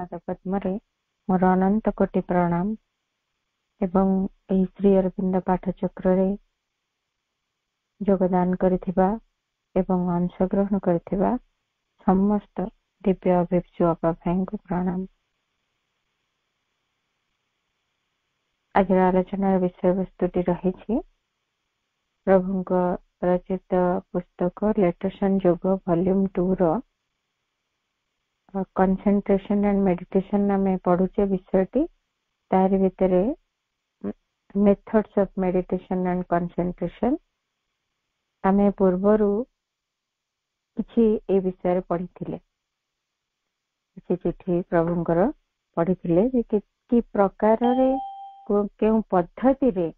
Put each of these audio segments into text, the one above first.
पाद पद्मरे मोर अनंत कोटि प्रणाम एवं एही श्री अरविंद पाठचक्र रे योगदान करिथिबा एवं अंशग्रहण करिथिबा समस्त दिव्य अभिप्सु अपा भाई को प्रणाम। आज आलोचनार विषय वस्तुटी रही प्रभु रचित पुस्तक लेटर्सन योग वॉल्यूम 2 रो कंसंट्रेशन एंड मेडिटेशन नामे पढ़ुचे विषयटी तारि भितरे methods of meditation and concentration आमे पूर्वरु किछि ए विषय पढ़िथिले किछि चिठी प्रभुंकर पढ़िथिले जे कि प्रकार रे केउ पद्धति रे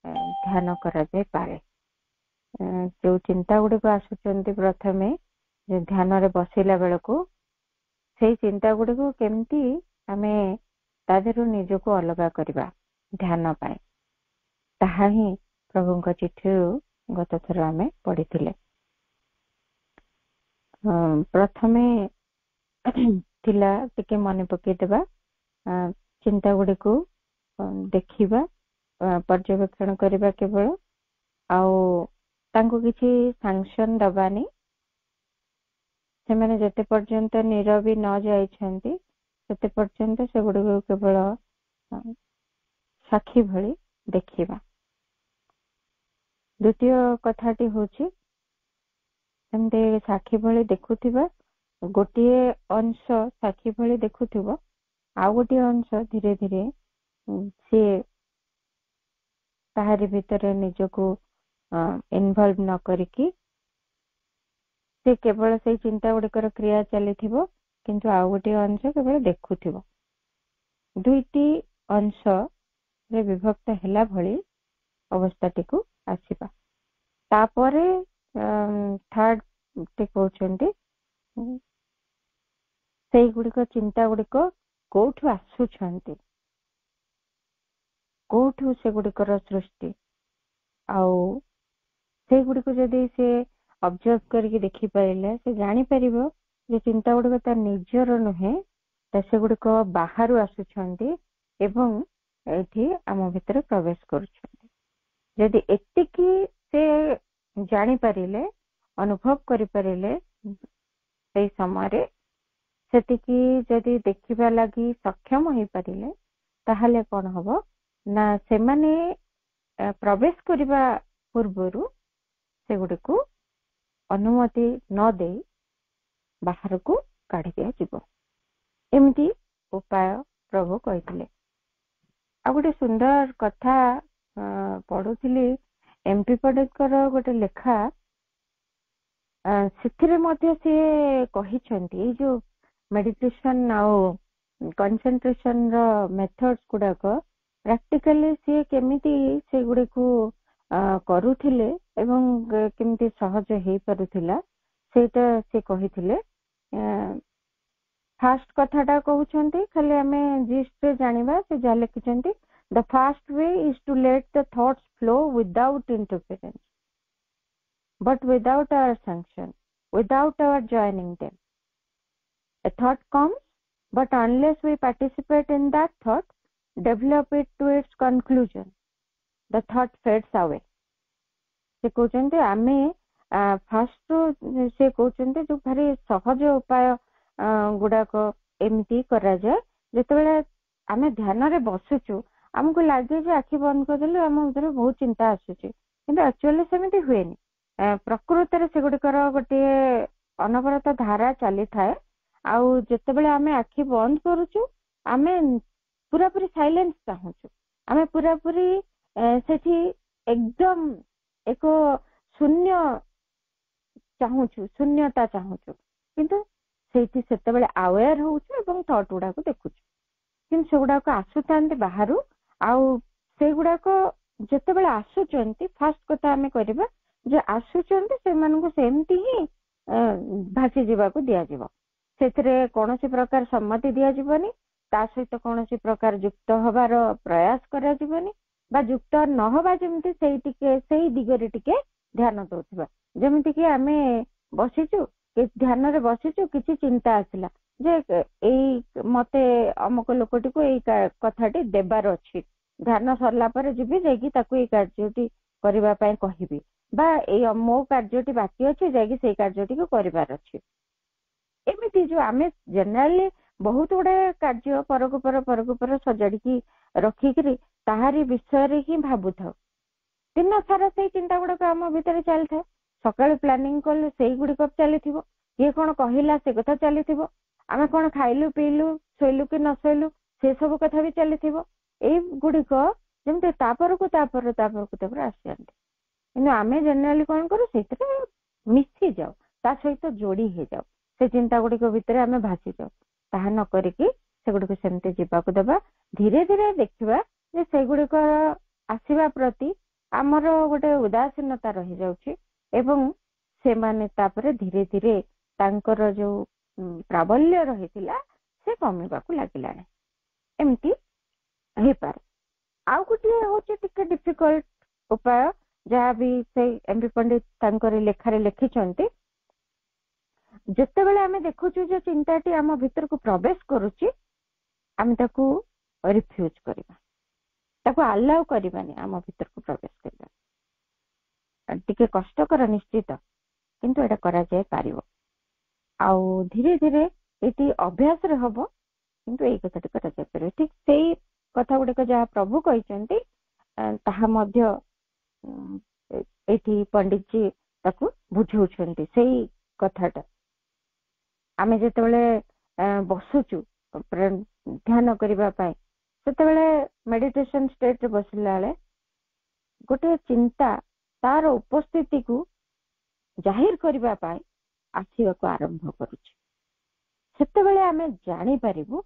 ध्यान करा जाय पारे। जो चिंता गुडी को आसुचंती प्रथमे जे ध्यान रे बसिला बेलको से चिंता गुडी को केमती आमे तादेरु निजको अलगा करबा ध्यान पाए ताहा ही प्रभुंक चिठी गत थर आमे पढ़िथिले। प्रथमे थिला टिके मने पके देबा चिंता गुडी को देखिबा पर्यवेक्षण करबा केवल आउ तांको किछि सैंक्शन दबानी से माने जते पर्यंत नीरवी न जाय छंती तते पर्यंत से गुडी को केवल साक्षी भली देखिबा। द्वितीय कथाटी होछि एमते साक्षी भली देखुथिबा गोटिए अंश साक्षी भली देखुथिबो आ गोटिए अंश धीरे धीरे से ताहारी भितरे निजको इन्वॉल्व न करिकी से केवल से चिंता गुड़िकर क्रिया चली किंतु आ गोटे अंश केवल देखुथिबो। दुईटी अंश रे विभक्त हैला भली अवस्थाटी को आसीबा। तापरे थर्ड टे कहउछंती से गुड़िक चिंता गुड़िक कोठु आसुछंती कोठु से गुड़िकर सृष्टि आउ से गुड़िक जदि से ऑब्जर्व करके देखि पाइले से जानि परिबो जे चिंता गुड़िक तार निजर नुहे से गुड़िक बाहरु आसुछंती एवं एठी आम भितर प्रवेश करूछंती। जदि एतिकी से जानि परिले अनुभव करि परिले से समय सेतिकी जदि देखिबा लागि सक्षम होई परिले ताहले कोन हबो ना से माने प्रवेश करिबा पूर्वरु से गुड़िक अनुमति न दे बाहर को काढ़ी दिया जीवो एमती उपाय प्रभु कहिथिले। आ गोटे सुंदर कथा पढुथिली एमपी पटेकर गोटे लेखा सिथिरे मध्ये से कहिछंती जो मेडिटेशन आउ कंसंट्रेशन रो मेथड्स गुडा को प्रैक्टिकली से केमिति से गुडे को करूथिले एवं केमिति सहज हेई परुथिला सेटा से कहिथिले। फास्ट कथाटा कहउछंती खाली हमें जिस्ट जानिबा से जा लिखिछंती the fast way is to let the thoughts flow without interference but without our sanction without our joining them. A thought comes but unless we participate in that thought develop it to its conclusion the thought fades away। से कहते आमे fast से कहते जो भारी सहज उपाय गुड़ाक एमती करा जाए जिते आमे ध्यान रे बसुचु आमको लगे जे आखि बंद करदेले आम भीतर बहुत चिंता आसुची किंतु एक्चुअली सेमिति हुएनी। प्रकृति रे से गुड़िकर गोटे अनवरत धारा चली थाए आउ जिते आमे आखि बंद करूचु आमे पूरा पूरी साइलेंस चाहूचु आमे पूरा पूरी सेठी एकदम एक शून्य चाहूचु शून्यता चाहूचु किंतु सेठी सेतेबेले अवेयर होउछु एवं थॉट गुडा को देखुछु किंतु से गुडा को आसुतांती बाहरु आउ से गुडा को जेतेबेले आसुचंती फास्ट कथा आमे करबा जे आसुचंती से मानको सेमती ही भासी जीवा को दिया जीवो सेथरे कोनोसी प्रकार सम्मति दिया जीवनी ता सहित कोनोसी प्रकार युक्त होबार प्रयास करा जीवनी बा युक्त न होबा जेमती सेही दिगरे टिके ध्यान दउथिबा जेमती कि आमे बसिचु ध्यान रे बसिचु किछि चिंता आसिला ଯେ ଏଇ ମତେ ଅମୁକ ଲୋକଟିକୁ ଏଇ କଥାଟି ଦେବାର ଅଛି, ଧ୍ୟାନ ସରିଲା ପରେ ଯିବି ଯାଇକି ତାକୁ ଏଇ କାର୍ଯ୍ୟଟି କରିବା ପାଇଁ କହିବି, ବା ଏଇ ମୋ କାର୍ଯ୍ୟଟି ବାକି ଅଛି ଯାଇକି ସେଇ କାର୍ଯ୍ୟଟିକୁ କରିବାର ଅଛି। ଏମିତି ଯୋଉ ଆମେ ଜେନେରାଲି ବହୁତ ଗୁଡେ କାର୍ଯ୍ୟ ପରକୁ ପର ସଜାଡିକି ରଖିକିରି ତାହାରି ବିଷୟରେ ହିଁ ଭାବୁଥାଉ। ଦିନ ସାରା ସେଇ ଚିନ୍ତା ଗୁଡାକ ଆମ ଭିତରେ ଚାଲିଥାଏ। ସକାଳୁ ପ୍ଲାନିଂ କଲେ ସେଇଗୁଡିକ ଚାଲିଥିବ, କିଏ କଣ କହିଲା ସେ କଥା ଚାଲିଥିବ, ଆମେ କଣ ଖାଇଲୁ ପିଇଲୁ ଶୋଇଲୁ କି ନ ଶୋଇଲୁ ସେ ସବୁ କଥା ବି ଚାଲିଥିବ। ଏଇଗୁଡିକ ଯେମିତି ତାପରକୁ ଆସିଯାନ୍ତି, କିନ୍ତୁ ଆମେ ଜେନେରାଲି କଣ କରୁ, ସେଇଥିରେ ମିଶି ଯାଉ, ତା ସହିତ ଯୋଡି ହେଇଯାଉ, ସେ ଚିନ୍ତା ଗୁଡିକ ଭିତରେ ଆମେ ଭାସି ଯାଉ। ତାହା ନ କରିକି ସେଗୁଡିକୁ ସେମିତି ଯିବାକୁ ଦେବା। ଧୀରେ ଧୀରେ ଦେଖିବା ଯେ ସେଗୁଡିକ ଆସିବା ପ୍ରତି ଆମର ଗୋଟେ ଉଦାସୀନତା ରହିଯାଉଛି ଏବଂ ସେମାନେ ତାପରେ ଧୀରେ ଧୀରେ ତାଙ୍କର ଯୋଉ ପ୍ରାବଲ୍ୟ ରହିଥିଲା ସେ କମିବାକୁ ଲାଗିଲାଣି। ଏମିତି ହେଇପାରେ। ଆଉ ଗୋଟିଏ ହଉଛି ଟିକେ ଡିଫିକଲ୍ଟ ଉପାୟ, ଯାହା ବି ସେଇ ଏମ୍ ପି ପଣ୍ଡିତ ତାଙ୍କର ଲେଖାରେ ଲେଖିଛନ୍ତି। ଯେତେବେଳେ ଆମେ ଦେଖୁଛୁ ଯେ ଚିନ୍ତାଟି ଆମ ଭିତରକୁ ପ୍ରବେଶ କରୁଛି, ଆମେ ତାକୁ ରିଫ୍ୟୁଜ କରିବା, ତାକୁ ଆଲାଉ କରିବାନି ଆମ ଭିତରକୁ ପ୍ରବେଶ କରିବା। ଟିକେ କଷ୍ଟକର ନିଶ୍ଚିତ, କିନ୍ତୁ ଏଇଟା କରାଯାଇ ପାରିବ। ଆଉ ଧୀରେ ଧୀରେ ଏଠି ଅଭ୍ୟାସରେ ହବ, କିନ୍ତୁ ଏଇ କଥାଟି କରାଯାଇ ପାରିବ। ଠିକ ସେଇ କଥା ଗୁଡିକ ଯାହା ପ୍ରଭୁ କହିଛନ୍ତି ତାହା ମଧ୍ୟ ଏଠି ପଣ୍ଡିତଜୀ ତାକୁ ବୁଝଉଛନ୍ତି। ସେଇ କଥାଟା ଆମେ ଯେତେବେଳେ ବସୁଛୁ ଧ୍ୟାନ କରିବା ପାଇଁ, ସେତେବେଳେ ମେଡିଟେସନ ଷ୍ଟେଟରେ ବସିଲା ବେଳେ ଗୋଟେ ଚିନ୍ତା ତାର ଉପସ୍ଥିତିକୁ ଜାହିର କରିବା ପାଇଁ ଆସିବାକୁ ଆରମ୍ଭ କରୁଛି। ସେତେବେଳେ ଆମେ ଜାଣିପାରିବୁ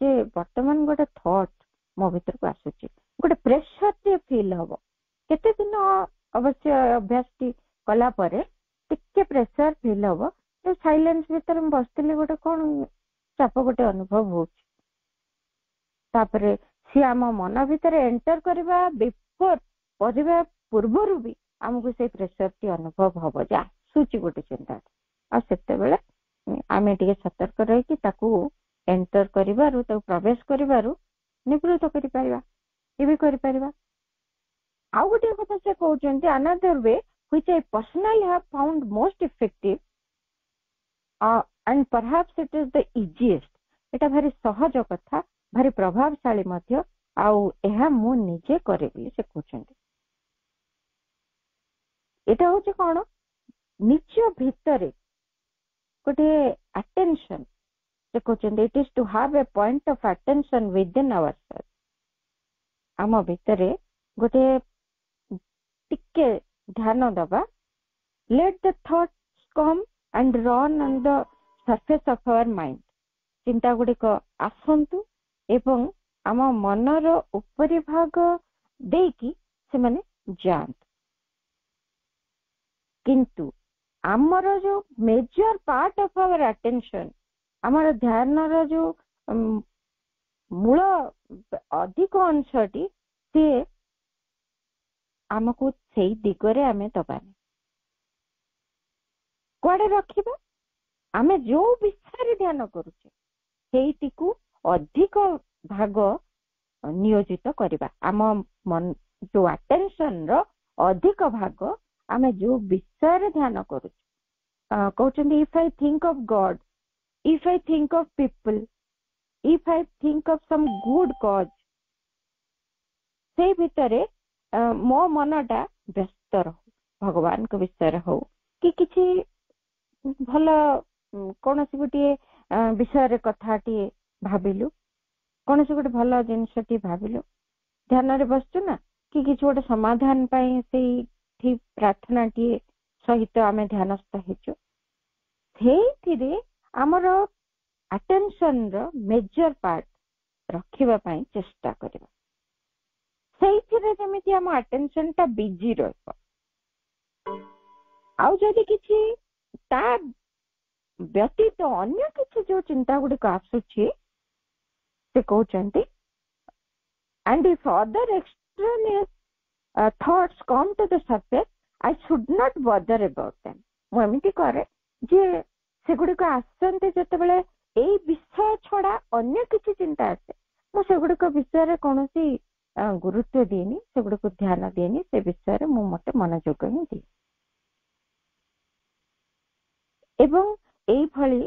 ଯେ ବର୍ତ୍ତମାନ ଗୋଟେ ଥଟ୍ ମୋ ଭିତରକୁ ଆସୁଛି, ଗୋଟେ ପ୍ରେସର ଟେ ଫିଲ୍ ହବ। କେତେ ଦିନ ଅବଶ୍ୟ ଅଭ୍ୟାସଟି କଲା ପରେ ଟିକେ ପ୍ରେସର ଫିଲ୍ ହବ, ସାଇଲେନ୍ସ ଭିତରେ ମୁଁ ବସିଥିଲି, ଗୋଟେ କଣ ଚାପ ଗୋଟେ ଅନୁଭବ ହଉଛି। ତାପରେ ସିଏ ଆମ ମନ ଭିତରେ ଏଣ୍ଟର କରିବା ପୂର୍ବରୁ ବି ଆମକୁ ସେଇ ପ୍ରେସରଟି ଅନୁଭବ ହବ ଯେ ଆସୁଛି ଗୋଟେ ଚିନ୍ତା। ଆଉ ସେତେବେଳେ ଆମେ ଟିକେ ସତର୍କ ରହିକି ତାକୁ ଏଣ୍ଟର କରିବାରୁ, ତାକୁ ପ୍ରବେଶ କରିବାରୁ ନିବୃତ୍ତ କରିପାରିବା, ଏବେ କରିପାରିବା। ଆଉ ଗୋଟିଏ କଥା ସେ କହୁଛନ୍ତି, another way which I personally have found most effective and perhaps it is the easiest, এটা ଭାରି ସହଜ କଥା, ଭାରି ପ୍ରଭାବଶାଳୀ ମଧ୍ୟ, ଆଉ ଏହା ମୁଁ ନିଜେ କରେ ବୋଲି ସେ କହୁଛନ୍ତି। এটা ହଉଛି କଣ, ନିଜ ଭିତରେ ଗୋଟେ attention, ସେ କହୁଛନ୍ତି it is to have a point of attention within ourselves। ଆମ ଭିତରେ ଗୋଟେ ଟିକେ ଧ୍ୟାନ ଦବା, let the thoughts come and run on the surface of our mind। ଚିନ୍ତା ଗୁଡିକ ଆସନ୍ତୁ ଏବଂ ଆମ ମନର ଉପରି ଭାଗ ଦେଇକି ସେମାନେ ଯାଆନ୍ତୁ, କିନ୍ତୁ ଆମର ଯୋଉ major part of our attention, ଆମର ଧ୍ୟାନର ଯୋଉ ମୂଳ ଅଧିକ ଅଂଶଟି, ସିଏ ଆମକୁ ସେଇ ଦିଗରେ ଆମେ ଦବାନି। କୁଆଡେ ରଖିବା, ଆମେ ଯୋଉ ବିଷୟରେ ଧ୍ୟାନ କରୁଛେ ସେଇଟିକୁ ଅଧିକ ଭାଗ ନିୟୋଜିତ କରିବା। ଆମ ଯୋଉ ଆଟେନସନର ଅଧିକ ଭାଗ ଆମେ ଯୋଉ ବିଷୟରେ ଧ୍ୟାନ କରୁଛୁ, କହୁଛନ୍ତି if I think of God, if I think of people, if I think of some good cause, ସେଇ ଭିତରେ ମୋ ମନଟା ବ୍ୟସ୍ତ ରହୁ, ଭଗବାନଙ୍କ ବିଷୟରେ ହଉ କି କିଛି ଭଲ କୌଣସି ଗୋଟିଏ ବିଷୟରେ କଥାଟିଏ ଭାବିଲୁ, କୌଣସି ଗୋଟେ ଭଲ ଜିନିଷଟି ଭାବିଲୁ, ଧ୍ୟାନରେ ବସିଛୁ ନା, କି କିଛି ଗୋଟେ ସମାଧାନ ପାଇଁ ସେଇଠି ପ୍ରାର୍ଥନାଟିଏ ସହିତ ଆମେ ଧ୍ୟାନସ୍ଥ ହେଇଛୁ, ସେଇଥିରେ ଆମର ଆଟେନସନର ମେଜର ପାର୍ଟ ରଖିବା ପାଇଁ ଚେଷ୍ଟା କରିବା। ସେଇଥିରେ ଯେମିତି ଆମ ଆଟେନସନଟା ବିଜି ରହିବ। ଆଉ ଯଦି କିଛି ତା ବ୍ୟତୀତ ଅନ୍ୟ କିଛି ଯୋଉ ଚିନ୍ତା ଗୁଡିକ ଆସୁଛି, ସେ କହୁଛନ୍ତି and if other extraneous thoughts come to the surface, I should not bother about them। ମୁଁ ଏମିତି କରେ ଯେ ସେଗୁଡିକ ଆସନ୍ତି ଯେତେବେଳେ ଏଇ ବିଷୟ ଛଡା ଅନ୍ୟ କିଛି ଚିନ୍ତା ଆସେ, ମୁଁ ସେଗୁଡିକ ବିଷୟରେ କୌଣସି ଗୁରୁତ୍ୱ ଦିଏନି, ସେଗୁଡିକୁ ଧ୍ୟାନ ଦିଏନି, ସେ ବିଷୟରେ ମୁଁ ମତେ ମନୋଯୋଗ ହିଁ ଦିଏ। ଏବଂ ଏଇଭଳି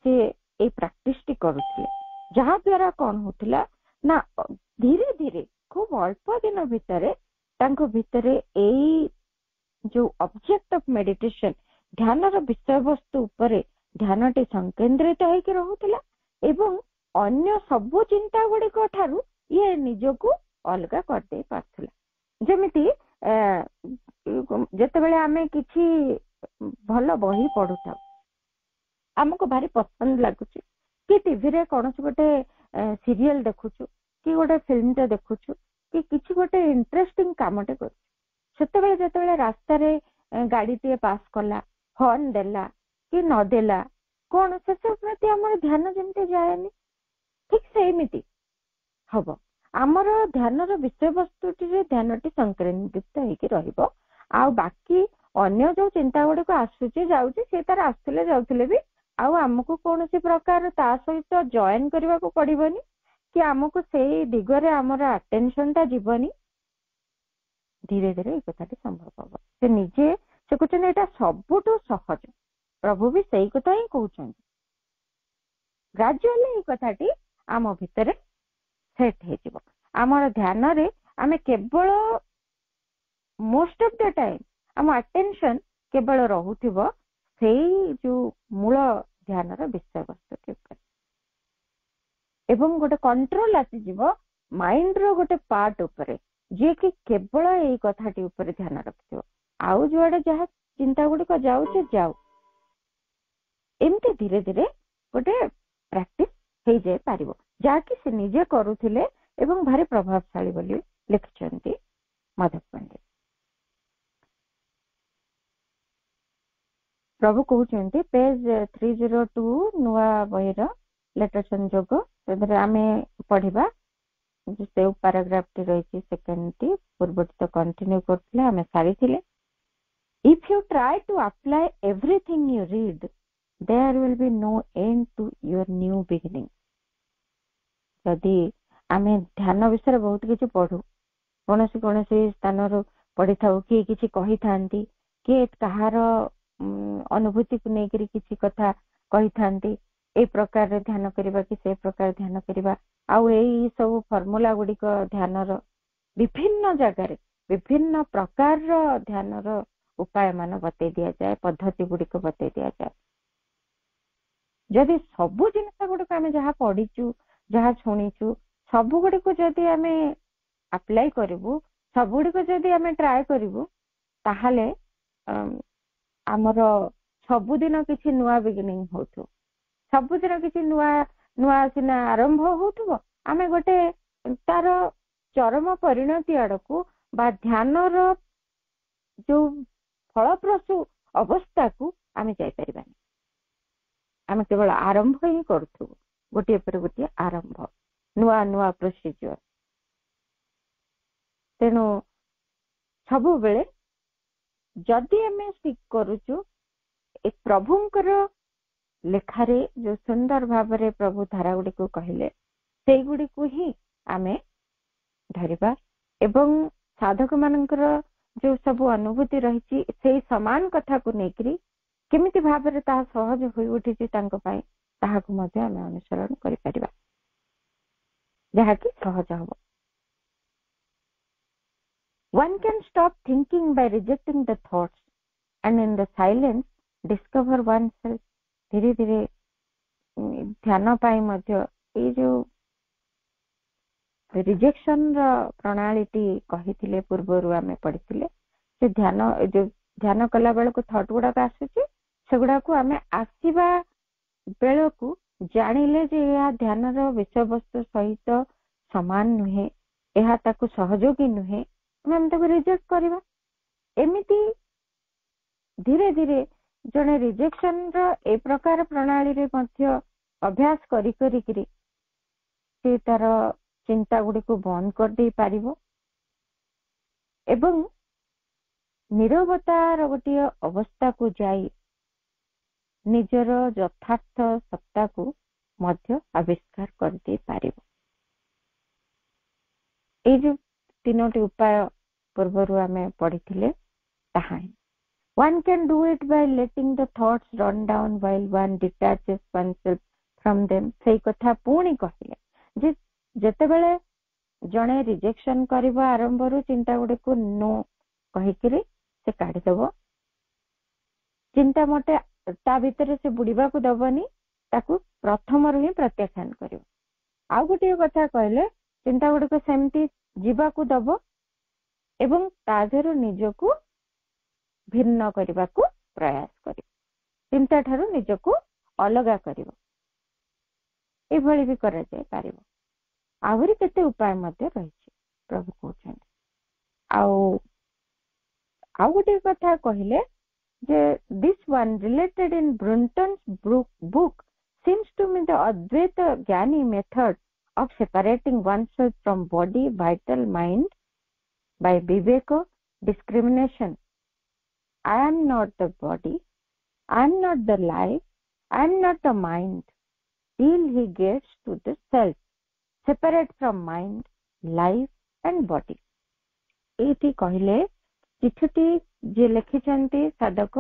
ସେ ଏଇ ପ୍ରାକ୍ଟିସଟି କରୁଥିଲେ, ଯାହା ଦ୍ୱାରା କଣ ହଉଥିଲା ନା ଧୀରେ ଧୀରେ ଖୁବ ଅଳ୍ପ ଦିନ ଭିତରେ ତାଙ୍କ ଭିତରେ ଏଇ ଯୋଉ ଅବଜେକ୍ଟ ଅଫ ମେଡିଟେସନ, ଧ୍ୟାନର ବିଷୟବସ୍ତୁ ଉପରେ ଧ୍ୟାନଟି ସଂକେନ୍ଦ୍ରିତ ହେଇକି ରହୁଥିଲା ଏବଂ ଅନ୍ୟ ସବୁ ଚିନ୍ତା ଗୁଡିକ ଠାରୁ ଇଏ ନିଜକୁ ଅଲଗା କରିଦେଇ ପାରୁଥିଲା। ଯେମିତି ଯେତେବେଳେ ଆମେ କିଛି ଭଲ ବହି ପଢୁଥାଉ, ଆମକୁ ଭାରି ପସନ୍ଦ ଲାଗୁଛି, କି ଟିଭିରେ କୌଣସି ଗୋଟେ ସିରିଏଲ ଦେଖୁଛୁ, କି ଗୋଟେ ଫିଲ୍ମଟେ ଦେଖୁଛୁ, କି କିଛି ଗୋଟେ ଇଣ୍ଟରେଷ୍ଟିଂ କାମଟେ କରୁଛୁ, ସେତେବେଳେ ଯେତେବେଳେ ରାସ୍ତାରେ ଗାଡିଟିଏ ପାସ୍ କଲା, ହର୍ନ ଦେଲା କି ନଦେଲା, କଣ ସେସବୁ ପ୍ରତି ଆମର ଧ୍ୟାନ ଯେମିତି ଯାଏନି, ଠିକ ସେମିତି ହବ ଆମର ଧ୍ୟାନର ବିଷୟବସ୍ତୁଟିରେ ଧ୍ୟାନଟି ସଂକେନ୍ଦ୍ରିତ ହେଇକି ରହିବ। ଆଉ ବାକି ଅନ୍ୟ ଯୋଉ ଚିନ୍ତା ଗୁଡିକ ଆସୁଛି ଯାଉଛି, ସେ ତାର ଆସୁଥିଲେ ଯାଉଥିଲେ ବି ଆଉ ଆମକୁ କୌଣସି ପ୍ରକାର ତା ସହିତ ଜଏନ କରିବାକୁ ପଡିବନି, କି ଆମକୁ ସେଇ ଦିଗରେ ଆମର ଆଟେନସନ ଟା ଯିବନି। ଧୀରେ ଧୀରେ ଏଇ କଥାଟି ସମ୍ଭବ ହବ। ସେ ନିଜେ ସେ କହୁଛନ୍ତି ଏଇଟା ସବୁଠୁ ସହଜ, ପ୍ରଭୁ ବି ସେଇ କଥା ହିଁ କହୁଛନ୍ତି। ଗ୍ରାଜୁଆଲି ଏଇ କଥାଟି ଆମ ଭିତରେ ସେଟ୍ ହେଇଯିବ। ଆମର ଧ୍ୟାନରେ ଆମେ କେବଳ ମୋଷ୍ଟ ଅଫ ଦ ଟାଇମ ଆମ ଆଟେନସନ କେବଳ ରହୁଥିବ ସେଇ ଯୋଉ ମୂଳ ଧ୍ୟାନର ବିଷୟବସ୍ତୁ ଉପରେ, ଏବଂ ଗୋଟେ କଣ୍ଟ୍ରୋଲ ଆସିଯିବ ମାଇଣ୍ଡର ଗୋଟେ ପାର୍ଟ ଉପରେ, ଯିଏକି କେବଳ ଏଇ କଥାଟି ଉପରେ ଧ୍ୟାନ ରଖିଥିବ। ଆଉ ଯୁଆଡେ ଯାହା ଚିନ୍ତା ଗୁଡିକ ଯାଉଛି ଯାଉ, ଏମିତି ଧୀରେ ଧୀରେ ଗୋଟେ ପ୍ରାକ୍ଟିସ ହେଇଯାଇ ପାରିବ, ଯାହାକି ସେ ନିଜେ କରୁଥିଲେ ଏବଂ ଭାରି ପ୍ରଭାବଶାଳୀ ବୋଲି ଲେଖିଛନ୍ତି ମାଧବ ପଣ୍ଡିତ। ପ୍ରଭୁ କହୁଛନ୍ତି ପେଜ 302 ନୂଆ ବହିର ଲେଟର ସଂଯୋଗ, ସେଥିରେ ଆମେ ପଢିବା ଯୋଉ ପାରାଗ୍ରାଫଟି ରହିଛି ସେକେଣ୍ଡଟି, ପୂର୍ବଟି ତ କଣ୍ଟିନ୍ୟୁ କରୁଥିଲେ, ଆମେ ସାରିଥିଲେ। If you try to apply everything you read, there will be no end to your new beginning. ଯଦି ଆମେ ଧ୍ୟାନ ବିଷୟରେ ବହୁତ କିଛି ପଢୁ, କୌଣସି କୌଣସି ସ୍ଥାନରୁ ପଢିଥାଉ, କିଏ କିଛି କହିଥାନ୍ତି, କିଏ କାହାର ଅନୁଭୂତିକୁ ନେଇକରି କିଛି କଥା କହିଥାନ୍ତି, ଏଇ ପ୍ରକାରରେ ଧ୍ୟାନ କରିବା କି ସେ ପ୍ରକାର ଧ୍ୟାନ କରିବା, ଆଉ ଏଇ ସବୁ ଫର୍ମୁଲା ଗୁଡିକ ଧ୍ୟାନର ବିଭିନ୍ନ ଜାଗାରେ ବିଭିନ୍ନ ପ୍ରକାରର ଧ୍ୟାନର ଉପାୟ ମାନ ବତେଇ ଦିଆଯାଏ, ପଦ୍ଧତି ଗୁଡିକ ବତେଇ ଦିଆଯାଏ। ଯଦି ସବୁ ଜିନିଷ ଗୁଡିକ ଆମେ ଯାହା ପଢିଛୁ, ଯାହା ଶୁଣିଛୁ, ସବୁ ଗୁଡିକୁ ଯଦି ଆମେ ଆପ୍ଲାଏ କରିବୁ, ସବୁଗୁଡିକ ଯଦି ଆମେ ଟ୍ରାଏ କରିବୁ, ତାହେଲେ ଆମର ସବୁଦିନ କିଛି ନୂଆ ବିଗିନିଂ ହଉଥିବ, ସବୁଦିନ କିଛି ନୂଆ ନୂଆ ସିନା ଆରମ୍ଭ ହଉଥିବ, ଆମେ ଗୋଟେ ତାର ଚରମ ପରିଣତି ଆଡକୁ ବା ଧ୍ୟାନର ଯୋଉ ଫଳପ୍ରସୂ ଅବସ୍ଥାକୁ ଆମେ ଯାଇପାରିବାନି। ଆମେ କେବଳ ଆରମ୍ଭ ହିଁ କରୁଥିବୁ, ଗୋଟିଏ ପରେ ଗୋଟିଏ ଆରମ୍ଭ, ନୂଆ ନୂଆ ପ୍ରୋସିଜିଅର। ତେଣୁ ସବୁବେଳେ ଯଦି ଆମେ ଠିକ କରୁଛୁ, ଏ ପ୍ରଭୁଙ୍କର ଲେଖାରେ ଯୋଉ ସୁନ୍ଦର ଭାବରେ ପ୍ରଭୁ ଧାରା ଗୁଡିକୁ କହିଲେ, ସେଇଗୁଡିକୁ ହିଁ ଆମେ ଧରିବା ଏବଂ ସାଧକ ମାନଙ୍କର ଯୋଉ ସବୁ ଅନୁଭୂତି ରହିଛି, ସେଇ ସମାନ କଥାକୁ ନେଇକରି କେମିତି ଭାବରେ ତାହା ସହଜ ହୋଇ ଉଠିଛି ତାଙ୍କ ପାଇଁ, ତାହାକୁ ମଧ୍ୟ ଆମେ ଅନୁସରଣ କରିପାରିବା, ଯାହାକି ସହଜ ହବ। One can stop thinking by rejecting the thoughts and in the silence discover oneself. ଧୀରେ ଧୀରେ ଧ୍ୟାନ ପାଇଁ ମଧ୍ୟ ଏଇ ଯୋଉ ରିଜେକ୍ସନ ର ପ୍ରଣାଳୀଟି କହିଥିଲେ, ପୂର୍ବରୁ ଆମେ ପଢିଥିଲେ, ସେ ଧ୍ୟାନ କଲା ବେଳକୁ ଥଟ୍ ଗୁଡାକ ଆସୁଛି, ସେଗୁଡାକୁ ଆମେ ଆସିବା ବେଳକୁ ଜାଣିଲେ ଯେ ଏହା ଧ୍ୟାନର ବିଷୟବସ୍ତୁ ସହିତ ସମାନ ନୁହେଁ, ଏହା ତାକୁ ସହଯୋଗୀ ନୁହେଁ, ଆମେ ତାକୁ ରିଜେକ୍ଟ କରିବା। ଏମିତି ଧୀରେ ଧୀରେ ଜଣେ ରିଜେକ୍ସନ ର ଏ ପ୍ରକାର ପ୍ରଣାଳୀରେ ମଧ୍ୟ ଅଭ୍ୟାସ କରି କରିକିରି ସେ ତାର ଚିନ୍ତା ଗୁଡିକୁ ବନ୍ଦ କରିଦେଇ ପାରିବ ଏବଂ ନିରବତାର ଗୋଟିଏ ଅବସ୍ଥାକୁ ଯାଇ ନିଜର ଯଥାର୍ଥ ସତ୍ତାକୁ ମଧ୍ୟ ଆବିଷ୍କାର କରିଦେଇ ପାରିବ। ଏଇ ଯୋଉ ତିନୋଟି ଉପାୟ ପୂର୍ବରୁ ଆମେ ପଢିଥିଲେ ତାହା ହିଁ। One can do it by letting the thoughts run down while one detaches oneself from them. ସେଇ କଥା ପୁଣି କହିଲେ ଯେ ଯେତେବେଳେ ଜଣେ ରିଜେକ୍ସନ କରିବା ଆରମ୍ଭରୁ ଚିନ୍ତା ଗୁଡିକୁ नो କହିକିରି ସେ କାଢିଦବ, ଚିନ୍ତା ମୋଟେ ତା ଭିତରେ ସେ ବୁଡିବାକୁ ଦବନି, ତାକୁ ପ୍ରଥମରୁ ହିଁ ପ୍ରତ୍ୟାଖ୍ୟାନ କରିବ। ଆଉ ଗୋଟିଏ କଥା କହିଲେ ଚିନ୍ତା ଗୁଡିକ ସେମିତି ଯିବାକୁ ଦବ ଏବଂ ତା ଦେହରୁ ନିଜକୁ ଭିନ୍ନ କରିବାକୁ ପ୍ରୟାସ କରିବ, ଚିନ୍ତା ଠାରୁ ନିଜକୁ ଅଲଗା କରିବ। ଏଭଳି ବି କରାଯାଇ ପାରିବ। ଆହୁରି କେତେ ଉପାୟ ମଧ୍ୟ ରହିଛି ପ୍ରଭୁ କହୁଛନ୍ତି। ଆଉ ଗୋଟିଏ କଥା କହିଲେ ଯେ this one related in Brunton's book seems to me the Advaita Jnani method of separating oneself from body, vital mind by viveka discrimination. I am not the body, I am not the life, I am not the mind, till he gets to the self, separate from mind, life and body. ଏଇଠି କହିଲେ ଚିଠିଟି ଯିଏ ଲେଖିଛନ୍ତି ସାଧକ,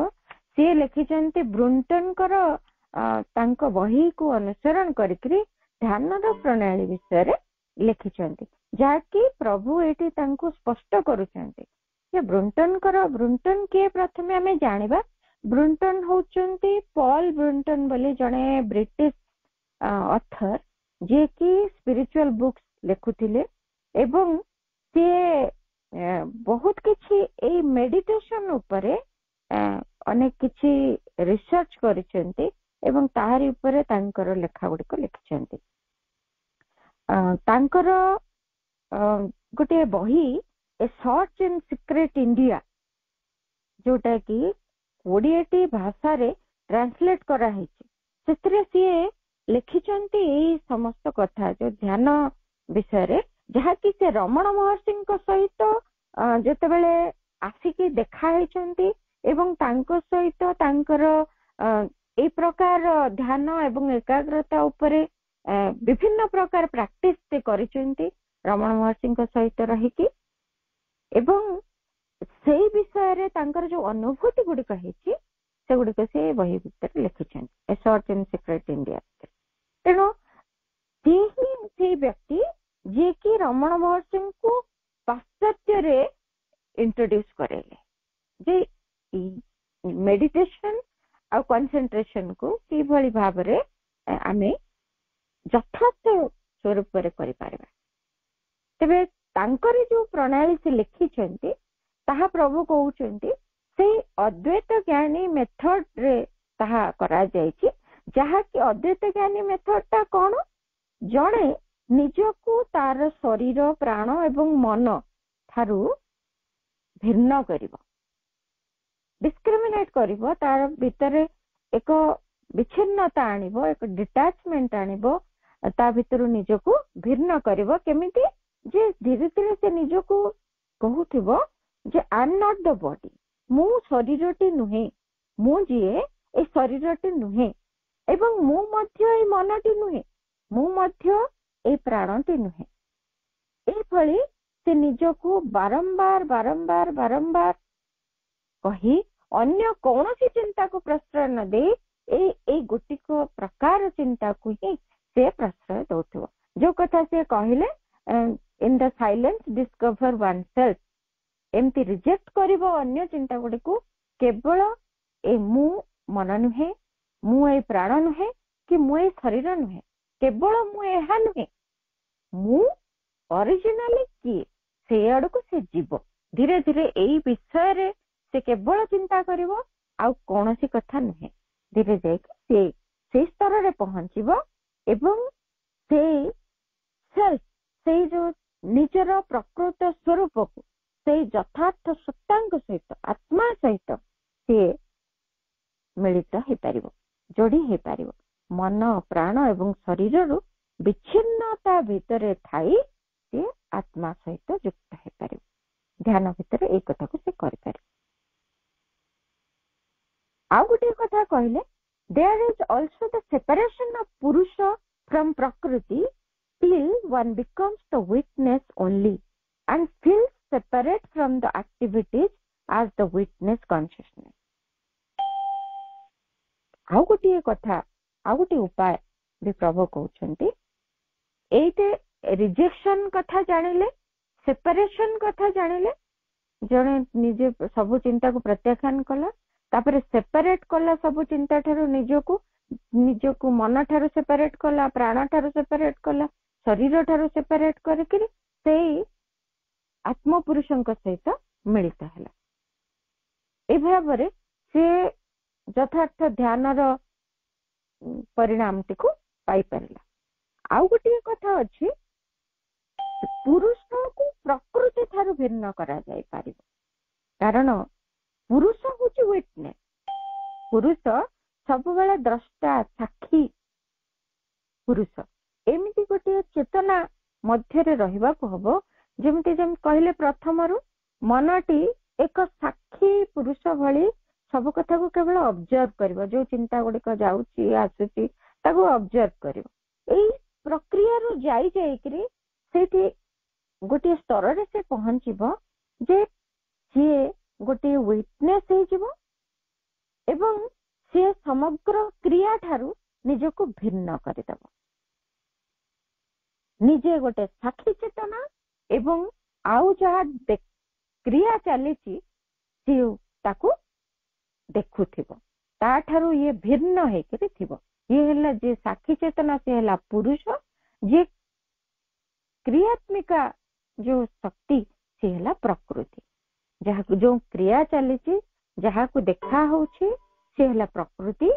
ସିଏ ଲେଖିଛନ୍ତି ବ୍ରୁଣ୍ଟନଙ୍କର ତାଙ୍କ ବହିକୁ ଅନୁସରଣ କରିକିରି ଧ୍ୟାନର ପ୍ରଣାଳୀ ବିଷୟରେ ଲେଖିଛନ୍ତି, ଯାହାକି ପ୍ରଭୁ ଏଇଠି ତାଙ୍କୁ ସ୍ପଷ୍ଟ କରୁଛନ୍ତି ଯେ ବ୍ରୁଣ୍ଟନ କିଏ ପ୍ରଥମେ ଆମେ ଜାଣିବା। ବ୍ରୁଣ୍ଟନ ହଉଛନ୍ତି ପଲ୍ ବ୍ରୁଣ୍ଟନ ବୋଲି ଜଣେ ବ୍ରିଟିଶ ଅଥର, ଯିଏକି ସ୍ପିରିଚୁଆଲ ବୁକ୍ସ ଲେଖୁଥିଲେ ଏବଂ ସିଏ ବହୁତ କିଛି ଏଇ ମେଡିଟେସନ ଉପରେ ଅନେକ କିଛି ରିସର୍ଚ୍ଚ କରିଛନ୍ତି ଏବଂ ତାହାରି ଉପରେ ତାଙ୍କର ଲେଖା ଗୁଡିକ ଲେଖିଛନ୍ତି। ତାଙ୍କର ଗୋଟିଏ ବହି ଏ ସର୍ଚ୍ଚ ଇନ୍ ସିକ୍ରେଟ ଇଣ୍ଡିଆ, ଯୋଉଟା କି 20ଟି ଭାଷାରେ ଟ୍ରାନ୍ସଲେଟ କରାହେଇଛି, ସେଥିରେ ସିଏ ଲେଖିଛନ୍ତି ଏଇ ସମସ୍ତ କଥା ଯୋଉ ଧ୍ୟାନ ବିଷୟରେ, ଯାହାକି ସେ ରମଣ ମହର୍ଷିଙ୍କ ସହିତ ଯେତେବେଳେ ଆସିକି ଦେଖା ହେଇଛନ୍ତି ଏବଂ ତାଙ୍କ ସହିତ ତାଙ୍କର ଏଇ ପ୍ରକାର ଧ୍ୟାନ ଏବଂ ଏକାଗ୍ରତା ଉପରେ ବିଭିନ୍ନ ପ୍ରକାର ପ୍ରାକ୍ଟିସ ସେ କରିଛନ୍ତି ରମଣ ମହର୍ଷିଙ୍କ ସହିତ ରହିକି, ଏବଂ ସେଇ ବିଷୟରେ ତାଙ୍କର ଯୋଉ ଅନୁଭୂତି ଗୁଡିକ ହେଇଛି ସେଗୁଡିକ ସେ ବହି ଭିତରେ ଲେଖିଛନ୍ତି ଏ ସର୍ଚ୍ଚ ଇନ୍ ସିକ୍ରେଟ ଇଣ୍ଡିଆ। ତେଣୁ ସିଏ ହିଁ ସେଇ ବ୍ୟକ୍ତି ଯିଏକି ରମଣ ମହର୍ଷିଙ୍କୁ ପାଶ୍ଚାତ୍ୟରେ ଇଣ୍ଟ୍ରୋଡ୍ୟୁସ କରେଇଲେ ଯେ ମେଡିଟେସନ ଆଉ କନସେନ୍ଟ୍ରେସନ କୁ କିଭଳି ଭାବରେ ଆମେ ଯଥାର୍ଥ ସ୍ୱରୂପରେ କରିପାରିବା। ତେବେ ତାଙ୍କର ଯୋଉ ପ୍ରଣାଳୀ ସେ ଲେଖିଛନ୍ତି ତାହା ପ୍ରଭୁ କହୁଛନ୍ତି ସେଇ ଅଦ୍ୱୈତ ଜ୍ଞାନୀ ମେଥଡ ରେ ତାହା କରାଯାଇଛି, ଯାହାକି ଅଦ୍ୱୈତ ଜ୍ଞାନୀ ମେଥଡ ଟା କଣ? ଜଣେ ନିଜକୁ ତାର ଶରୀର, ପ୍ରାଣ ଏବଂ ମନ ଠାରୁ ଭିନ୍ନ କରିବ, ଡିସ୍କ୍ରିମିନେଟ କରିବ, ତାର ଭିତରେ ଏକ ବିଚ୍ଛିନ୍ନତା ଆଣିବ, ଏକ ଡିଟାଚମେଣ୍ଟ ଆଣିବ, ତା ଭିତରୁ ନିଜକୁ ଭିନ୍ନ କରିବ। କେମିତି? ଯେ ଧୀରେ ଧୀରେ ସେ ନିଜକୁ କହୁଥିବ ଯେ I M not the body, ମୁଁ ଶରୀରଟି ନୁହେଁ, ମୁଁ ଯିଏ ଏ ଶରୀରଟି ନୁହେଁ ଏବଂ ମୁଁ ମଧ୍ୟ ଏଇ ମନଟି ନୁହେଁ, ମୁଁ ମଧ୍ୟ ଏଇ ପ୍ରାଣଟି ନୁହେଁ। ଏଇଭଳି ସେ ନିଜକୁ ବାରମ୍ବାର ବାରମ୍ବାର ବାରମ୍ବାର କହି ଅନ୍ୟ କୌଣସି ଚିନ୍ତାକୁ ପ୍ରଶ୍ରୟ ନ ଦେଇ ଏଇ ଗୋଟିକ ପ୍ରକାର ଚିନ୍ତାକୁ ହିଁ ସେ ପ୍ରଶ୍ରୟ ଦଉଥିବ। ଯୋଉ କଥା ସେ କହିଲେ in the silence discover one self, ଏମିତି ରିଜେକ୍ଟ କରିବ ଅନ୍ୟ ଚିନ୍ତା ଗୁଡିକୁ। କେବଳ ଏ ମୁଁ ମନ ନୁହେଁ, ମୁଁ ଏଇ ପ୍ରାଣ ନୁହେଁ, କି ମୁଁ ଏଇ ଶରୀର ନୁହେଁ, କେବଳ ମୁଁ ଏହା ନୁହେଁ, ମୁଁ ଅରିଜିନାଲି କିଏ, ସେଇ ଆଡକୁ ସେ ଯିବ। ଧୀରେ ଧୀରେ ଏଇ ବିଷୟରେ ସେ କେବଳ ଚିନ୍ତା କରିବ, ଆଉ କୌଣସି କଥା ନୁହେଁ। ଧୀରେ ଯାଇକି ସେଇ ସ୍ତରରେ ପହଞ୍ଚିବ ଏବଂ ସେଇ ସେଲ୍ଫ, ସେଇ ଯୋଉ ନିଜର ପ୍ରକୃତ ସ୍ୱରୂପକୁ, ସେଇ ଯଥାର୍ଥ ସତ୍ତାଙ୍କ ସହିତ, ଆତ୍ମା ସହିତ ସିଏ ମିଳିତ ହେଇପାରିବ, ଯୋଡି ହେଇପାରିବ। ମନ, ପ୍ରାଣ ଏବଂ ଶରୀରରୁ ବିଚ୍ଛିନ୍ନତା ଭିତରେ ଥାଇ ସିଏ ଆତ୍ମା ସହିତ ଯୁକ୍ତ ହେଇପାରିବ। ଧ୍ୟାନ ଭିତରେ ଏଇ କଥାକୁ ସେ କରିପାରିବ। ଆଉ ଗୋଟିଏ କଥା କହିଲେ, there is also the separation of ପୁରୁଷ from Prakriti till one becomes the witness only and feels separate from the activities as the witness consciousness. ଆଉ ଗୋଟିଏ କଥା, ଆଉ ଗୋଟିଏ ଉପାୟ ବି ପ୍ରଭୁ କହୁଛନ୍ତି, ଏଇଟେ ରିଜେକ୍ସନ କଥା ଜାଣିଲେ, ସେପାରେସନ କଥା ଜାଣିଲେ, ଜଣେ ନିଜେ ସବୁ ଚିନ୍ତାକୁ ପ୍ରତ୍ୟାଖ୍ୟାନ କଲା, ତାପରେ ସେପାରେଟ କଲା ସବୁ ଚିନ୍ତା ଠାରୁ ନିଜକୁ, ନିଜକୁ ମନ ଠାରୁ ସେପାରେଟ କଲା, ପ୍ରାଣ ଠାରୁ ସେପାରେଟ କଲା, ଶରୀର ଠାରୁ ସେପାରେଟ କରିକି ସେଇ ଆତ୍ମ ପୁରୁଷଙ୍କ ସହିତ ମିଳିତ ହେଲା। ଏ ଭାବରେ ସେ ଯଥାର୍ଥ ଧ୍ୟାନର ପରିଣାମଟିକୁ ପାଇପାରିଲା। ଆଉ ଗୋଟିଏ କଥା ଅଛି, ପୁରୁଷକୁ ପ୍ରକୃତି ଠାରୁ ଭିନ୍ନ କରାଯାଇପାରିବ, କାରଣ ପୁରୁଷ ହଉଛି ୱିଟନେସ୍। ପୁରୁଷ ସବୁବେଳେ ଦ୍ରଷ୍ଟା, ସାକ୍ଷୀ ପୁରୁଷ। ଏମିତି ଗୋଟିଏ ଚେତନା ମଧ୍ୟରେ ରହିବାକୁ ହବ, ଯେମିତି କହିଲେ ପ୍ରଥମରୁ ମନଟି ଏକ ସାକ୍ଷୀ ପୁରୁଷ ଭଳି ସବୁ କଥାକୁ କେବଳ ଅବଜର୍ଭ କରିବ, ଯୋଉ ଚିନ୍ତା ଗୁଡିକ ଯାଉଛି ଆସୁଛି ତାକୁ ଅବଜର୍ଭ କରିବ। ଏଇ ପ୍ରକ୍ରିୟାରୁ ଯାଇ ଯାଇକିରି ସେଇଠି ଗୋଟିଏ ସ୍ତରରେ ସେ ପହଞ୍ଚିବ ଯେ ସିଏ ଗୋଟିଏ ୱିଟନେସ୍ ହେଇଯିବ ଏବଂ ସିଏ ସମଗ୍ର କ୍ରିୟା ଠାରୁ ନିଜକୁ ଭିନ୍ନ କରିଦେବ। ନିଜେ ଗୋଟେ ସାକ୍ଷୀ ଚେତନା ଏବଂ ଆଉ ଯାହା କ୍ରିୟା ଚାଲିଛି ସିଏ ତାକୁ ଦେଖୁଥିବ, ତାଠାରୁ ଇଏ ଭିନ୍ନ ହେଇକରି ଥିବ। ଇଏ ହେଲା ଯେ ସାକ୍ଷୀ ଚେତନା, ସିଏ ହେଲା ପୁରୁଷ। ଯେ କ୍ରିୟାତ୍ମିକା ଯୋଉ ଶକ୍ତି ସିଏ ହେଲା ପ୍ରକୃତି। ଯାହାକୁ ଯୋଉ କ୍ରିୟା ଚାଲିଛି, ଯାହାକୁ ଦେଖା ହଉଛି ସିଏ ହେଲା ପ୍ରକୃତି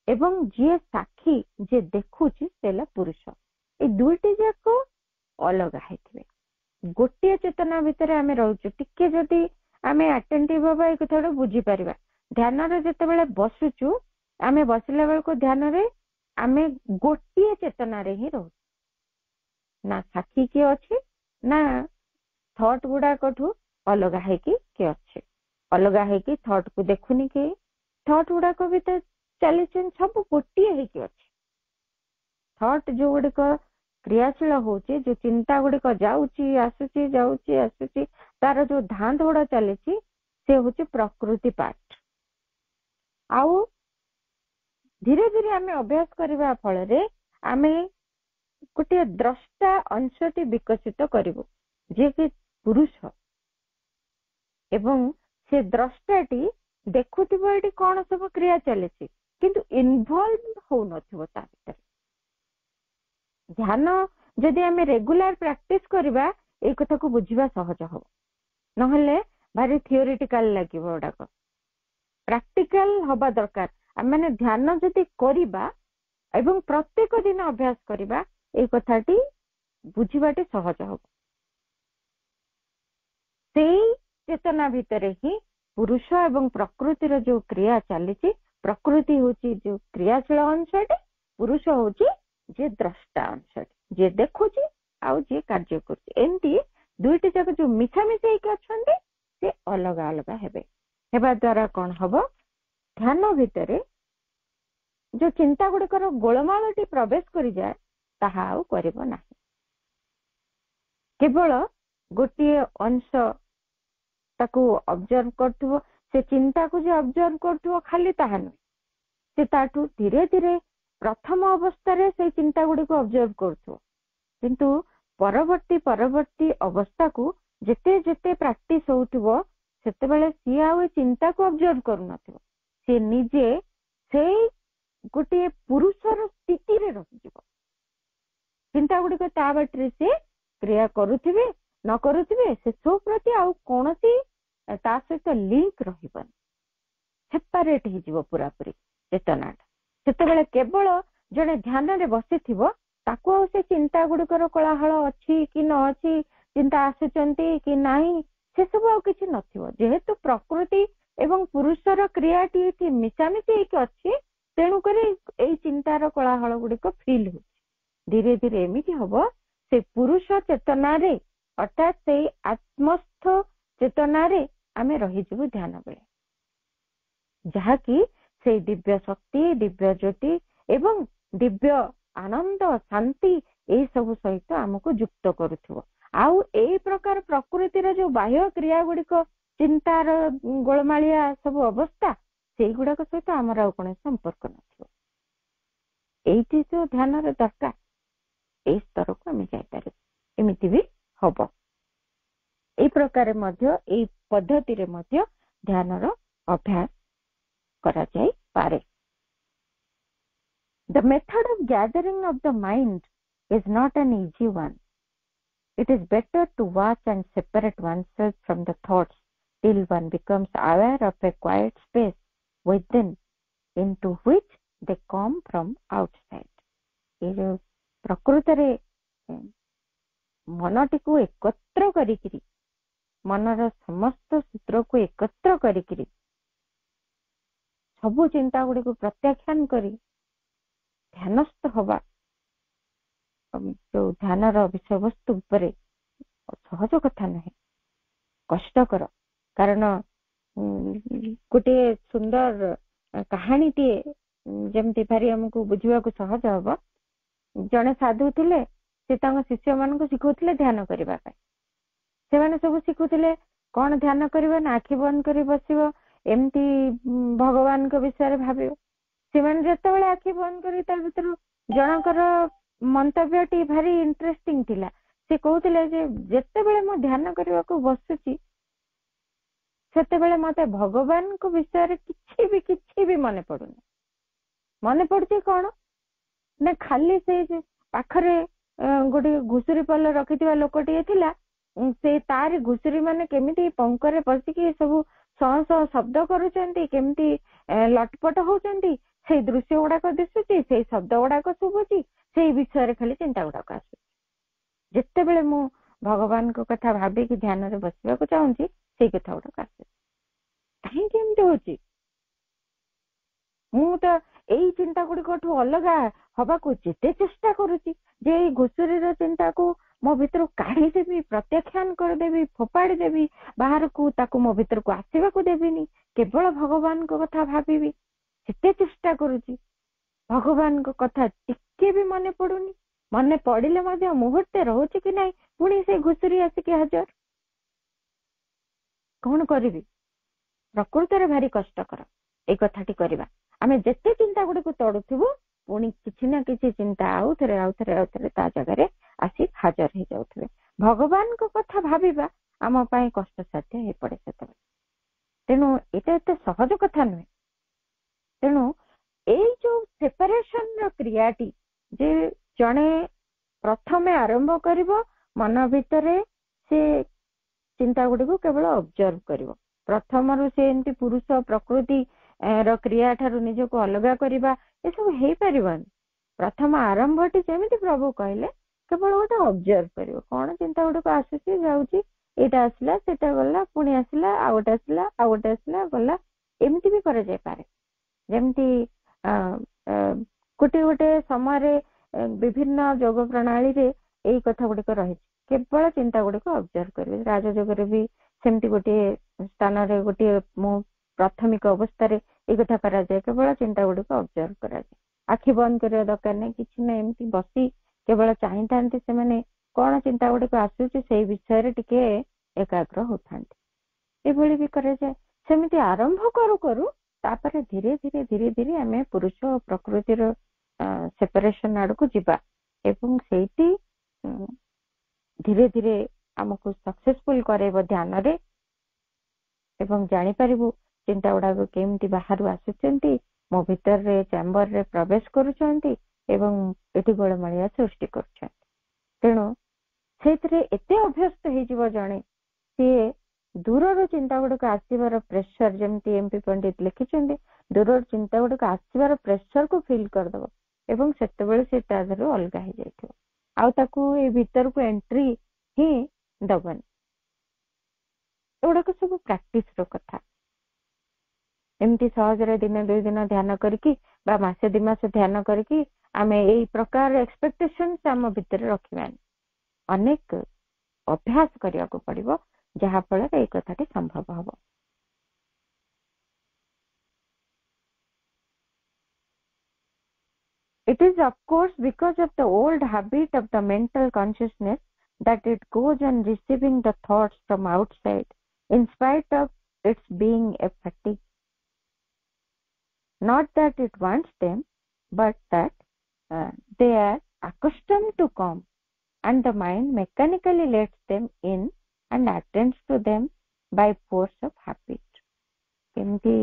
ଏବଂ ଯିଏ ସାକ୍ଷୀ, ଯିଏ ଦେଖୁଛି ସେ ହେଲା ପୁରୁଷ। ଏଇ ଦୁଇଟି ଯାକ ଅଲଗା ହେଇଥିବେ। ଗୋଟିଏ ଚେତନା ଭିତରେ ଆମେ ରହୁଛୁ। ଟିକେ ଯଦି ଆମେ ଆଟେଣ୍ଟିଭ ହବା ଏଇ କଥାଟା ବୁଝିପାରିବା। ଧ୍ୟାନରେ ଯେତେବେଳେ ବସୁଛୁ, ଆମେ ବସିଲା ବେଳକୁ ଧ୍ୟାନରେ ଆମେ ଗୋଟିଏ ଚେତନାରେ ହିଁ ରହୁଛୁ। ନା ସାକ୍ଷୀ କିଏ ଅଛି, ନା ଥଟ୍ ଗୁଡାକଠୁ ଅଲଗା ହେଇକି କିଏ ଅଛି। ଅଲଗା ହେଇକି ଥଟ୍ କୁ ଦେଖୁନି କେହି, ଥଟ୍ ଗୁଡାକ ଭିତରେ ଚାଲିଛନ୍ତି, ସବୁ ଗୋଟିଏ ହେଇକି ଅଛି। ଥଟ୍ ଯୋଉ ଗୁଡିକ କ୍ରିୟାଶୀଳ ହଉଛି, ଯୋଉ ଚିନ୍ତା ଗୁଡିକ ଯାଉଛି ଆସୁଛି, ଯାଉଛି ଆସୁଛି, ତାର ଯୋଉ ଧାନ୍ତ ଗୁଡା ଚାଲିଛି ସେ ହଉଛି ପ୍ରକୃତି ପାର୍ଟ। ଆଉ ଧୀରେ ଧୀରେ ଆମେ ଅଭ୍ୟାସ କରିବା ଫଳରେ ଆମେ ଗୋଟିଏ ଦ୍ରଷ୍ଟା ଅଂଶଟି ବିକଶିତ କରିବୁ, ଯିଏକି ପୁରୁଷ। ଏବଂ ସେ ଦ୍ରଷ୍ଟାଟି ଦେଖୁଥିବ ଏଠି କଣ ସବୁ କ୍ରିୟା ଚାଲିଛି, କିନ୍ତୁ ଇନଭଲ୍ଭ ହଉନଥିବ ତା ଭିତରେ। ଧ୍ୟାନ ଯଦି ଆମେ ରେଗୁଲାର ପ୍ରାକ୍ଟିସ କରିବା ଏଇ କଥାକୁ ବୁଝିବା ସହଜ ହବ, ନହେଲେ ଭାରି ଥିଓରିଟିକାଲ ଲାଗିବ ଗୁଡାକ। ପ୍ରାକ୍ଟିକାଲ ହବା ଦରକାର। ଆମେ ଧ୍ୟାନ ଯଦି କରିବା ଏବଂ ପ୍ରତ୍ୟେକ ଦିନ ଅଭ୍ୟାସ କରିବା, ଏଇ କଥାଟି ବୁଝିବାଟି ସହଜ ହବ। ସେଇ ଚେତନା ଭିତରେ ହିଁ ପୁରୁଷ ଏବଂ ପ୍ରକୃତିର ଯୋଉ କ୍ରିୟା ଚାଲିଛି, ପ୍ରକୃତି ହଉଛି ଯୋଉ କ୍ରିୟାଶୀଳ ଅଂଶଟି, ପୁରୁଷ ହଉଛି ଯିଏ ଦ୍ରଷ୍ଟା ଅଂଶଟି, ଯିଏ ଦେଖୁଛି ଆଉ ଯିଏ କାର୍ଯ୍ୟ କରୁଛି। ଏମିତି ଦୁଇଟି ଯାକ ଯୋଉ ମିଶାମିଶି ହେଇକି ଅଛନ୍ତି ସେ ଅଲଗା ଅଲଗା ହେବେ। ହେବା ଦ୍ଵାରା କଣ ହବ, ଧ୍ୟାନ ଭିତରେ ଯୋଉ ଚିନ୍ତା ଗୁଡିକର ଗୋଳମାଳଟି ପ୍ରବେଶ କରିଯାଏ ତାହା ଆଉ କରିବ ନାହିଁ। କେବଳ ଗୋଟିଏ ଅଂଶ ତାକୁ ଅବଜର୍ଭ କରୁଥିବ। ସେ ଚିନ୍ତାକୁ ଯେ ଅବଜର୍ଭ କରୁଥିବ ଖାଲି ତାହା ନୁହେଁ, ସେ ତାଠୁ ଧୀରେ ଧୀରେ ପ୍ରଥମ ଅବସ୍ଥାରେ ସେଇ ଚିନ୍ତା ଗୁଡିକୁ ଅବଜର୍ଭ କରୁଥିବ, କିନ୍ତୁ ପରବର୍ତ୍ତୀ ଅବସ୍ଥାକୁ ଯେତେ ଯେତେ ପ୍ରାକ୍ଟିସ ହଉଥିବ ସେତେବେଳେ ସିଏ ଆଉ ଏ ଚିନ୍ତାକୁ ଅବଜର୍ଭ କରୁନଥିବ। ସେ ନିଜେ ସେଇ ଗୋଟିଏ ପୁରୁଷର ସ୍ଥିତିରେ ରହିଯିବ। ଚିନ୍ତା ଗୁଡିକ ତା ବାଟରେ ସେ କ୍ରିୟା କରୁଥିବେ ନ କରୁଥିବେ, ସେ ସବୁ ପ୍ରତି ଆଉ କୌଣସି ତା ସହିତ ଲିଙ୍କ ରହିବନି, ସେପାରେଟ ହେଇଯିବ ପୁରାପୁରି ଚେତନାଟା। ସେତେବେଳେ କେବଳ ଜଣେ ଧ୍ୟାନରେ ବସିଥିବ, ତାକୁ ଆଉ ସେ ଚିନ୍ତା ଗୁଡିକର କୋଳାହଳ ଅଛି କି ନ ଅଛି, ଚିନ୍ତା ଆସୁଛନ୍ତି କି ନାହିଁ, ସେସବୁ ଆଉ କିଛି ନଥିବ। ଯେହେତୁ ପ୍ରକୃତି ଏବଂ ପୁରୁଷର କ୍ରିୟାଟି ଏଠି ମିଶାମିଶି ହେଇକି ଅଛି, ତେଣୁକରି ଏଇ ଚିନ୍ତାର କୋଳାହଳ ଗୁଡିକ ଫିଲ୍ ହଉଛି। ଧୀରେ ଧୀରେ ଏମିତି ହବ, ସେ ପୁରୁଷ ଚେତନାରେ ଅର୍ଥାତ୍ ସେଇ ଆତ୍ମସ୍ଥ ଚେତନାରେ ଆମେ ରହିଯିବୁ ଧ୍ୟାନ ବେଳେ, ଯାହାକି ସେଇ ଦିବ୍ୟ ଶକ୍ତି, ଦିବ୍ୟ ଜ୍ୟୋତି ଏବଂ ଦିବ୍ୟ ଆନନ୍ଦ ଶାନ୍ତି ଏଇ ସବୁ ସହିତ ଆମକୁ ଯୁକ୍ତ କରୁଥିବ। ଆଉ ଏଇ ପ୍ରକାର ପ୍ରକୃତିର ଯୋଉ ବାହ୍ୟ କ୍ରିୟା ଗୁଡିକ, ଚିନ୍ତାର ଗୋଳମାଳିଆ ସବୁ ଅବସ୍ଥା, ସେଇଗୁଡାକ ସହିତ ଆମର ଆଉ କୌଣସି ସମ୍ପର୍କ ନଥିବ। ଏଇଠି ଯୋଉ ଧ୍ୟାନର ଦରକାର, ଏଇ ସ୍ତରକୁ ଆମେ ଯାଇପାରିବୁ। ଏମିତି ବି ହବ। ଏଇ ପ୍ରକାର ମଧ୍ୟ, ଏଇ ପଦ୍ଧତିରେ ମଧ୍ୟ ଧ୍ୟାନର ଅଭ୍ୟାସ କରାଯାଇପାରେ। The method of gathering of the mind is not an easy one. It is better to watch and separate oneself from the thoughts till one becomes aware of a quiet space within into which they come from outside. ये जो प्रकृतरे मनटिको एकत्र करिकिरी, मनर समस्त सूत्र को एकत्र करिकिरी, सबु चिंता गुडी को प्रत्याख्यान करी ध्यानस्थ हवा, जो ध्यानर विषय वस्तु उपरे सहज कथा नहीं, कष्टकर। कारण गोटे सुंदर कहानी टे जमती भारी हमको बुझिबा को सहज हबो। जने साधु थिले, से तांग शिष्य मान को सिखौथिले ध्यान करिबा पाई। से माने सब सिखौथिले कोन ध्यान करिबा ना, आखि बंद करी बसिबो, एमती भगवान को विषय रे भाबियो। से माने जत्ते बेले आखि बंद करी तार भीतर जनकर मंतव्यटी भारी इंटरेस्टिंग थिला। से कहउथिले जे जत्ते बेले मो ध्यान करिबा को बसुची, सेते बेले मते भगवान को विषय रे किछि भी मने पडुनी। मने पड़छि कोन ने खाली से पाखरे गोटे घुसुरी पल्ल रखिथिबा लोकटिए थिला, से तार घुसुरी माने केमिति पंकरे पसिकी सब सह सह शब्द करूचंती, केमिति लटपट होउचंती, से दृश्य गुड़ाक दिसुची, से शब्द गुड़ाक शुभुची, से विषय रे खाली चिंता गुड़ाक आसुची। जिते बेले मु भगवान को कथा भाबी कि ध्यान रे बसिबा को चाहूची, से कथा गुड़ाक आसुची। काहे केमिति होची? मु तो एई चिंता गुड़िकठू अलगा हबाकू जेते चेष्टा करूची, जे घुसुरीर चिंता को मो भीतर काढ़ी देबी, प्रत्याख्यान कर देबी, फोपाड़ी देबी, बाहर को ताकू मो भीतर को आसीबा को देबीनी, केवल भगवान को कथा भाबीबी, जेते चेष्टा करूची। भगवान को कथा टिके भी मने पड़ुनी। मने पड़िले मध्य मुहूर्ते रहूची कि नहीं, पुणी से घुसुरी आसिकी हाजर। कौन करिबी? प्रकृति भारी कष्टकर ए कथाटी करबा। आमे जेते चिंता गुडी को तड़ुथिबो, पुणी किछि ना किछि चिंता आउ थरे ता जगह आसी हाजर हो जाउथबे। भगवान को कथा भाबिबा आम पाए कष्ट साध्य हे पड़े सेतबे। तेनु एटा एते सहज कथा नुहे। तेनु एई जो सेपरेशन रो क्रियाटी जे जणे प्रथमे आरंभ करिवो, मन भितरे से चिंता गुडी को केवल ऑब्जर्व करिवो। प्रथम रु से एंती पुरुष प्रकृति रो क्रिया ठारु निज को अलगा करिबा ए सब हे परिबन। प्रथम आरंभटी जेमिति प्रभु कहले, केवल गोटे ऑब्जर्व करिवो, कोन चिंता गुडी को आसुची जाउची, एटा आसला सेटा गला, पुणी आसला आ गोटे आसला आ गोटे आसला गला, एमिति भी करे जाय पारे। जेमिति गोटे गोटे समय विभिन्न योग प्रणाली रे एई कथा गुडी को रही, केवल चिंता गुडी को ऑब्जर्व करिवे। राजयोग रे भी सेमति गोटे स्थान रे गोटे प्राथमिक अवस्था रे ए कथा करा जाय, केवल चिंता गुडी को ऑब्जर्व करा जाय। आखि बंद करिया दरकार नै, किछि नै, एमति बसी केवल चाहितांती से माने कोन चिंता गुडी को आसुची सेई विषय रे टिके एकाग्र होथांती। ए भली भी करे जाय। सेमिति आरंभ करू करू तापर धीरे धीरे धीरे धीरे आमे पुरुष और प्रकृति रो सेपरेशन आड़ को जिबा, एवं सेठी धीरे धीरे हमको सक्सेसफुल करेबो ध्यान रे, एवं जानि परिबो चिंता गुडा को केमती बाहर आसुचंती, मो भीतर रे चैम्बर रे प्रवेश करूचंती, एवं एठी गोळमाळिया सृष्टि करूचंती। तेणु सेथरे एते अभ्यस्त हे जीव जणे से दूरर चिंता गुडा को आसीबार प्रेशर, जेमती एमपी पंडित लिखिचंदी, दूरर चिंता गुडा को आसीबार प्रेशर को फील कर दबो, एवं सेते बेले से तादरो अलगा हे जाइथो, आउ ताकू ए भीतर को एंट्री ही दबन। एगुड़ा को सब प्रैक्टिस रो कथा। एमती सहज रे दिन 2 दिन ध्यान करके बा मासे 2 मास ध्यान करके आमे एई प्रकार एक्सपेक्टेशन आम भीतर रखिबानी। अनेक अभ्यास करिया को पड़िबो, जहा फल ए कथाटी संभव हबो। It is of course because of the old habit of the mental consciousness that it goes on receiving the thoughts from outside in spite of its being a fatigue. Not that it wants them, but that they are accustomed to come, and the mind mechanically lets them in and attends to them by force of habit. କେମିତି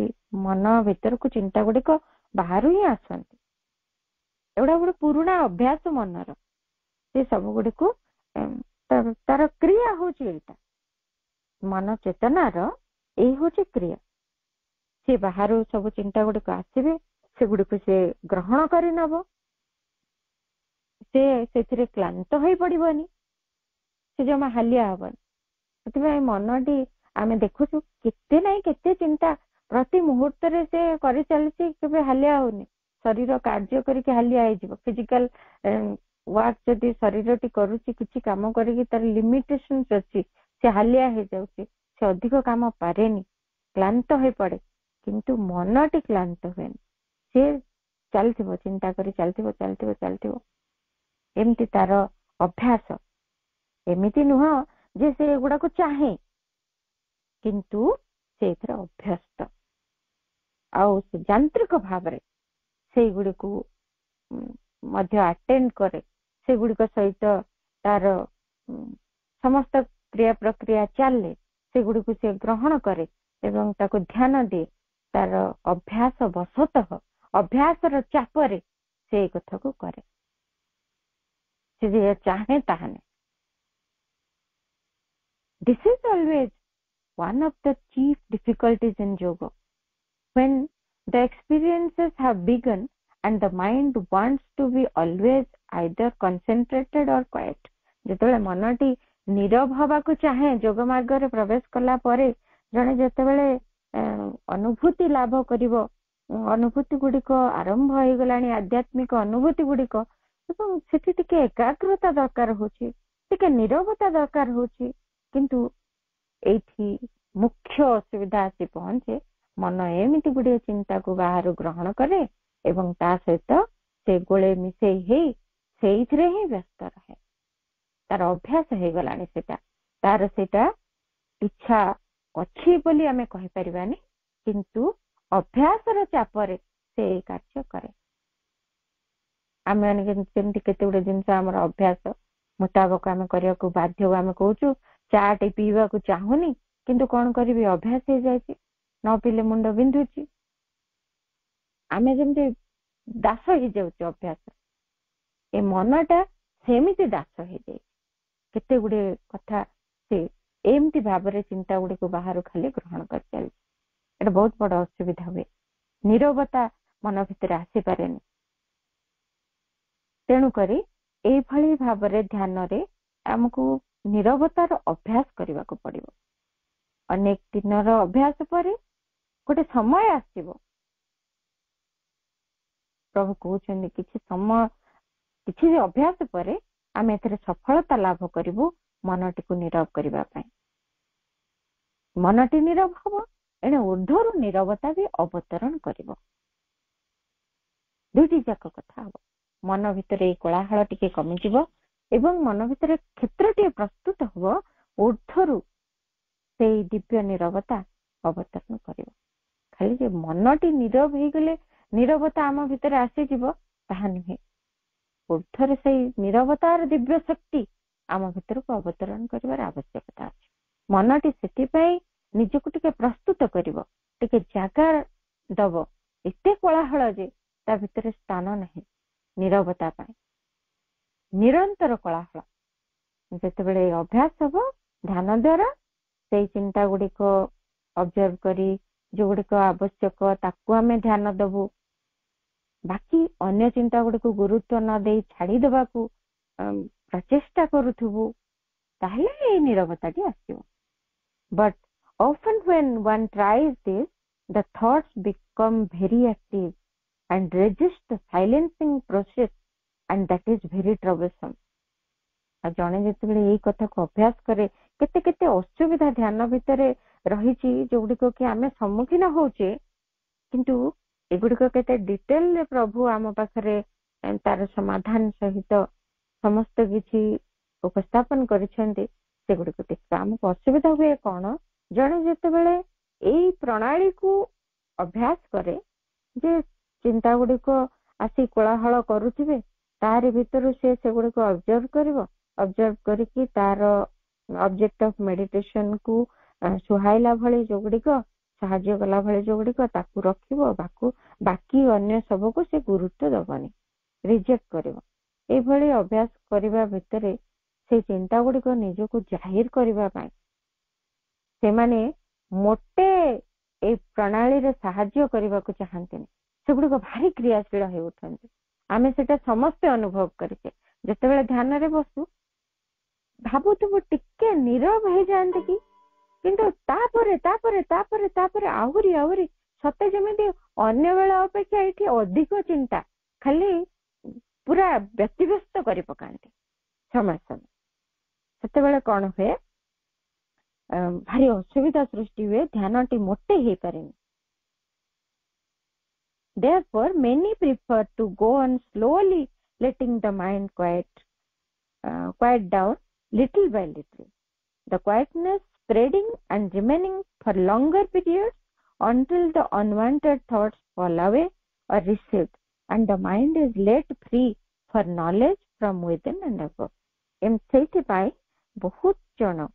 ମନ ଭିତରକୁ ଚିନ୍ତା ଗୁଡିକ ବାହାରୁ ହିଁ ଆସନ୍ତି, ଏଗୁଡା ଗୋଟେ ପୁରୁଣା ଅଭ୍ୟାସ ମନର, ସେ ସବୁ ଗୁଡିକୁ ତାର କ୍ରିୟା ହଉଛି ଏଇଟା, ମନ ଚେତନାର ଏଇ ହଉଛି କ୍ରିୟା। ସେ ବାହାରୁ ସବୁ ଚିନ୍ତା ଗୁଡିକ ଆସିବେ, ସେଗୁଡିକୁ ସେ ଗ୍ରହଣ କରି ନବ, ସେ ସେଥିରେ କ୍ଳାନ୍ତ ହୋଇ ପଡିବନି, ସେ ଜମା ହାଲିଆ ହବନି। ସେଥିପାଇଁ ମନଟି ଆମେ ଦେଖୁଛୁ କେତେ ନାଇଁ କେତେ ଚିନ୍ତା ପ୍ରତି ମୁହୂର୍ତ୍ତରେ ସେ କରି ଚାଲିଛି, କେବେ ହାଲିଆ ହଉନି। ଶରୀର କାର୍ଯ୍ୟ କରିକି ହାଲିଆ ହେଇଯିବ, ଫିଜିକାଲ ୱାର୍କ ଯଦି ଶରୀରଟି କରୁଛି, କିଛି କାମ କରିକି ତାର ଲିମିଟେସନ ଅଛି, ସେ ହାଲିଆ ହେଇଯାଉଛି, ସେ ଅଧିକ କାମ ପାରେନି, କ୍ଳାନ୍ତ ହୋଇ ପଡେ। କିନ୍ତୁ ମନଟି କ୍ଳାନ୍ତ ହୁଏନି, ସେ ଚାଲିଥିବ, ଚିନ୍ତା କରି ଚାଲିଥିବ ଚାଲିଥିବ ଚାଲିଥିବ। ଏମିତି ତାର ଅଭ୍ୟାସ। ଏମିତି ନୁହଁ ଯେ ସେ ଏଗୁଡାକୁ ଚାହେଁ, କିନ୍ତୁ ସେ ଏଥିରେ ଅଭ୍ୟସ୍ତ, ଆଉ ସେ ଯାନ୍ତ୍ରିକ ଭାବରେ ସେଇଗୁଡିକୁ ମଧ୍ୟ ଆଟେଣ୍ଡ କରେ, ସେଗୁଡିକ ସହିତ ତାର ସମସ୍ତ କ୍ରିୟା ପ୍ରକ୍ରିୟା ଚାଲେ, ସେଗୁଡିକୁ ସେ ଗ୍ରହଣ କରେ ଏବଂ ତାକୁ ଧ୍ୟାନ ଦିଏ। ତାର ଅଭ୍ୟାସ ବଶତଃ, ଅଭ୍ୟାସର ଚାପରେ ସେ ଏ କଥାକୁ କରେ, ସେ ଯେ ଚାହେଁ ତାହା ନାହିଁ। This is always one of the chief difficulties in yoga. When the experiences have begun and the mind wants to be always either concentrated or quiet. ଯେତେବେଳେ ମନଟି ନୀରବ ହବାକୁ ଚାହେଁ, ଯୋଗ ମାର୍ଗରେ ପ୍ରବେଶ କଲା ପରେ ଜଣେ ଯେତେବେଳେ ଅନୁଭୂତି ଲାଭ କରିବ, ଅନୁଭୂତି ଗୁଡିକ ଆରମ୍ଭ ହେଇଗଲାଣି, ଆଧ୍ୟାତ୍ମିକ ଅନୁଭୂତି ଗୁଡିକ, ଏବଂ ସେଠି ଟିକେ ଏକାଗ୍ରତା ଦରକାର ହଉଛି, ଟିକେ ନୀରବତା ଦରକାର ହଉଛି। କିନ୍ତୁ ଏଇଠି ମୁଖ୍ୟ ଅସୁବିଧା ଆସି ପହଞ୍ଚେ, ମନ ଏମିତି ଗୁଡିଏ ଚିନ୍ତାକୁ ବାହାରୁ ଗ୍ରହଣ କରେ ଏବଂ ତା ସହିତ ସେ ଗୋଳେ ମିଶେଇ ହେଇ ସେଇଥିରେ ହିଁ ବ୍ୟସ୍ତ ରହେ। ତାର ଅଭ୍ୟାସ ହେଇଗଲାଣି ସେଟା, ତାର ସେଇଟା ଇଚ୍ଛା ଅଛି ବୋଲି ଆମେ କହିପାରିବାନି, କିନ୍ତୁ ଅଭ୍ୟାସର ଚାପରେ ସେ ଏଇ କାର୍ଯ୍ୟ କରେ। ଆମେ ମାନେ ଯେମିତି କେତେ ଗୁଡେ ଜିନିଷ ଆମର ଅଭ୍ୟାସ ମୁତାବକ ଆମେ କରିବାକୁ ବାଧ୍ୟ, ଆମେ କହୁଛୁ ଚା ଟେ ପିଇବାକୁ ଚାହୁଁନି, କିନ୍ତୁ କଣ କରିବି, ଅଭ୍ୟାସ ହେଇଯାଇଛି, ନ ପିଇଲେ ମୁଣ୍ଡ ବିନ୍ଧୁଛି। ଆମେ ଯେମିତି ଦାସ ହେଇଯାଉଛି ଅଭ୍ୟାସ, ଏ ମନଟା ସେମିତି ଦାସ ହେଇଯାଇଛି। କେତେ ଗୁଡେ କଥା ସେ ଏମିତି ଭାବରେ ଚିନ୍ତା ଗୁଡିକୁ ବାହାରୁ ଖାଲି ଗ୍ରହଣ କରି ଚାଲିଛି। ଏଟା ବହୁତ ବଡ ଅସୁବିଧା ହୁଏ, ନୀରବତା ମନ ଭିତରେ ଆସିପାରେନି। ତେଣୁକରି ଏଇଭଳି ଭାବରେ ଧ୍ୟାନରେ ଆମକୁ ନୀରବତାର ଅଭ୍ୟାସ କରିବାକୁ ପଡିବ। ଅନେକ ଦିନର ଅଭ୍ୟାସ ପରେ ଗୋଟେ ସମୟ ଆସିବ, ପ୍ରଭୁ କହୁଛନ୍ତି କିଛି ସମୟ, କିଛି ଅଭ୍ୟାସ ପରେ ଆମେ ଏଥିରେ ସଫଳତା ଲାଭ କରିବୁ ମନଟିକୁ ନୀରବ କରିବା ପାଇଁ। ମନଟି ନୀରବ ହବ, ଏଣେ ଊର୍ଦ୍ଧ୍ୱରୁ ନୀରବତା ବି ଅବତରଣ କରିବ। ଦୁଇଟି ଯାକ କଥା ହବ। ମନ ଭିତରେ ଏଇ କୋଳାହଳ ଟିକେ କମିଯିବ ଏବଂ ମନ ଭିତରେ କ୍ଷେତ୍ରଟିଏ ପ୍ରସ୍ତୁତ ହବ, ଊର୍ଦ୍ଧ୍ୱରୁ ସେଇ ଦିବ୍ୟ ନୀରବତା ଅବତରଣ କରିବ। ଖାଲି ଯେ ମନଟି ନୀରବ ହେଇଗଲେ ନୀରବତା ଆମ ଭିତରେ ଆସିଯିବ ତାହା ନୁହେଁ, ଊର୍ଦ୍ଧ୍ୱରେ ସେଇ ନୀରବତାର ଦିବ୍ୟ ଶକ୍ତି ଆମ ଭିତରକୁ ଅବତରଣ କରିବାର ଆବଶ୍ୟକତା ଅଛି। ମନଟି ସେଥିପାଇଁ ନିଜକୁ ଟିକେ ପ୍ରସ୍ତୁତ କରିବ, ଟିକେ ଜାଗା ଦବ। ଏତେ କୋଳାହଳ ଯେ ତା ଭିତରେ ସ୍ଥାନ ନାହିଁ ନୀରବତା ପାଇଁ, ନିରନ୍ତର କୋଳାହଳ। ଯେତେବେଳେ ଅଭ୍ୟାସ ହବ ଧ୍ୟାନ ଦ୍ୱାରା, ସେଇ ଚିନ୍ତା ଗୁଡିକ ଅବଜର୍ଭ କରି ଯୋଉଗୁଡିକ ଆବଶ୍ୟକ ତାକୁ ଆମେ ଧ୍ୟାନ ଦବୁ, ବାକି ଅନ୍ୟ ଚିନ୍ତା ଗୁଡିକୁ ଗୁରୁତ୍ୱ ନ ଦେଇ ଛାଡିଦେବାକୁ ପ୍ରଚେଷ୍ଟା କରୁଥିବୁ, ତାହେଲେ ଏଇ ନୀରବତାଟି ଆସିବ। But often when one tries this, the thoughts become very active and resist the silencing process, and that is very troublesome. ଆଉ ଜଣେ ଯେତେବେଳେ ଏଇ କଥାକୁ ଅଭ୍ୟାସ କରେ, କେତେ କେତେ ଅସୁବିଧା ଧ୍ୟାନ ଭିତରେ ରହିଛି ଯୋଉଗୁଡିକ କି ଆମେ ସମ୍ମୁଖୀନ ହଉଛେ, କିନ୍ତୁ ଏଗୁଡିକ କେତେ ଡିଟେଲରେ ପ୍ରଭୁ ଆମ ପାଖରେ तार समाधान सहित समस्त किछि उपस्थापन करिसेंती सेगुड़िक देखा आमको असुविधा हुए कौन जड़े जिते बड़े यही प्रणाली को अभ्यास करे जे चिंता गुड़िक आसी कोलाहल करुथिबे तार भीतर से गुड़िक ऑब्जर्व करिकी तार ऑब्जेक्ट ऑफ मेडिटेशन को सुहाइला भली जो गुड़िक साहाଯ୍ୟ कला भली जो गुड़िक ताकू रखिबो बाकी अन्य सब को से गुरुत्व दबनी रिजेक्ट करिवो ए भली अभ्यास करिबा भितरे से चिंता गुड़िक निजको जाहिर करिबा पाई से माने मोटे ए प्रणाली रे साहाଯ୍ୟ करबा को चाहंते से गुड़िक भारी क्रियाशील हो उठंते आमे सेटा समस्त अनुभव करके जते बेले ध्यान रे बसु भाबुतबो टिके नीरव हो जाते कि किंतु तापरे तापरे तापरे तापरे आहुरी आहुरी सते जमिति अन्य बेला अपेक्षा एठी अधिक चिंता खाली पूरा व्यतिव्यस्त करि पकांती समय समय सेते बेले कौन हुए भारी असुविधा सृष्टि हुए ध्यानटी मोटे ही पारेनी therefore many prefer to go on slowly letting the mind quiet down little by little the quietness spreading and remaining for longer periods until the unwanted thoughts fall away or recede and the mind is let free for knowledge from within and above em seiti pai bahut jana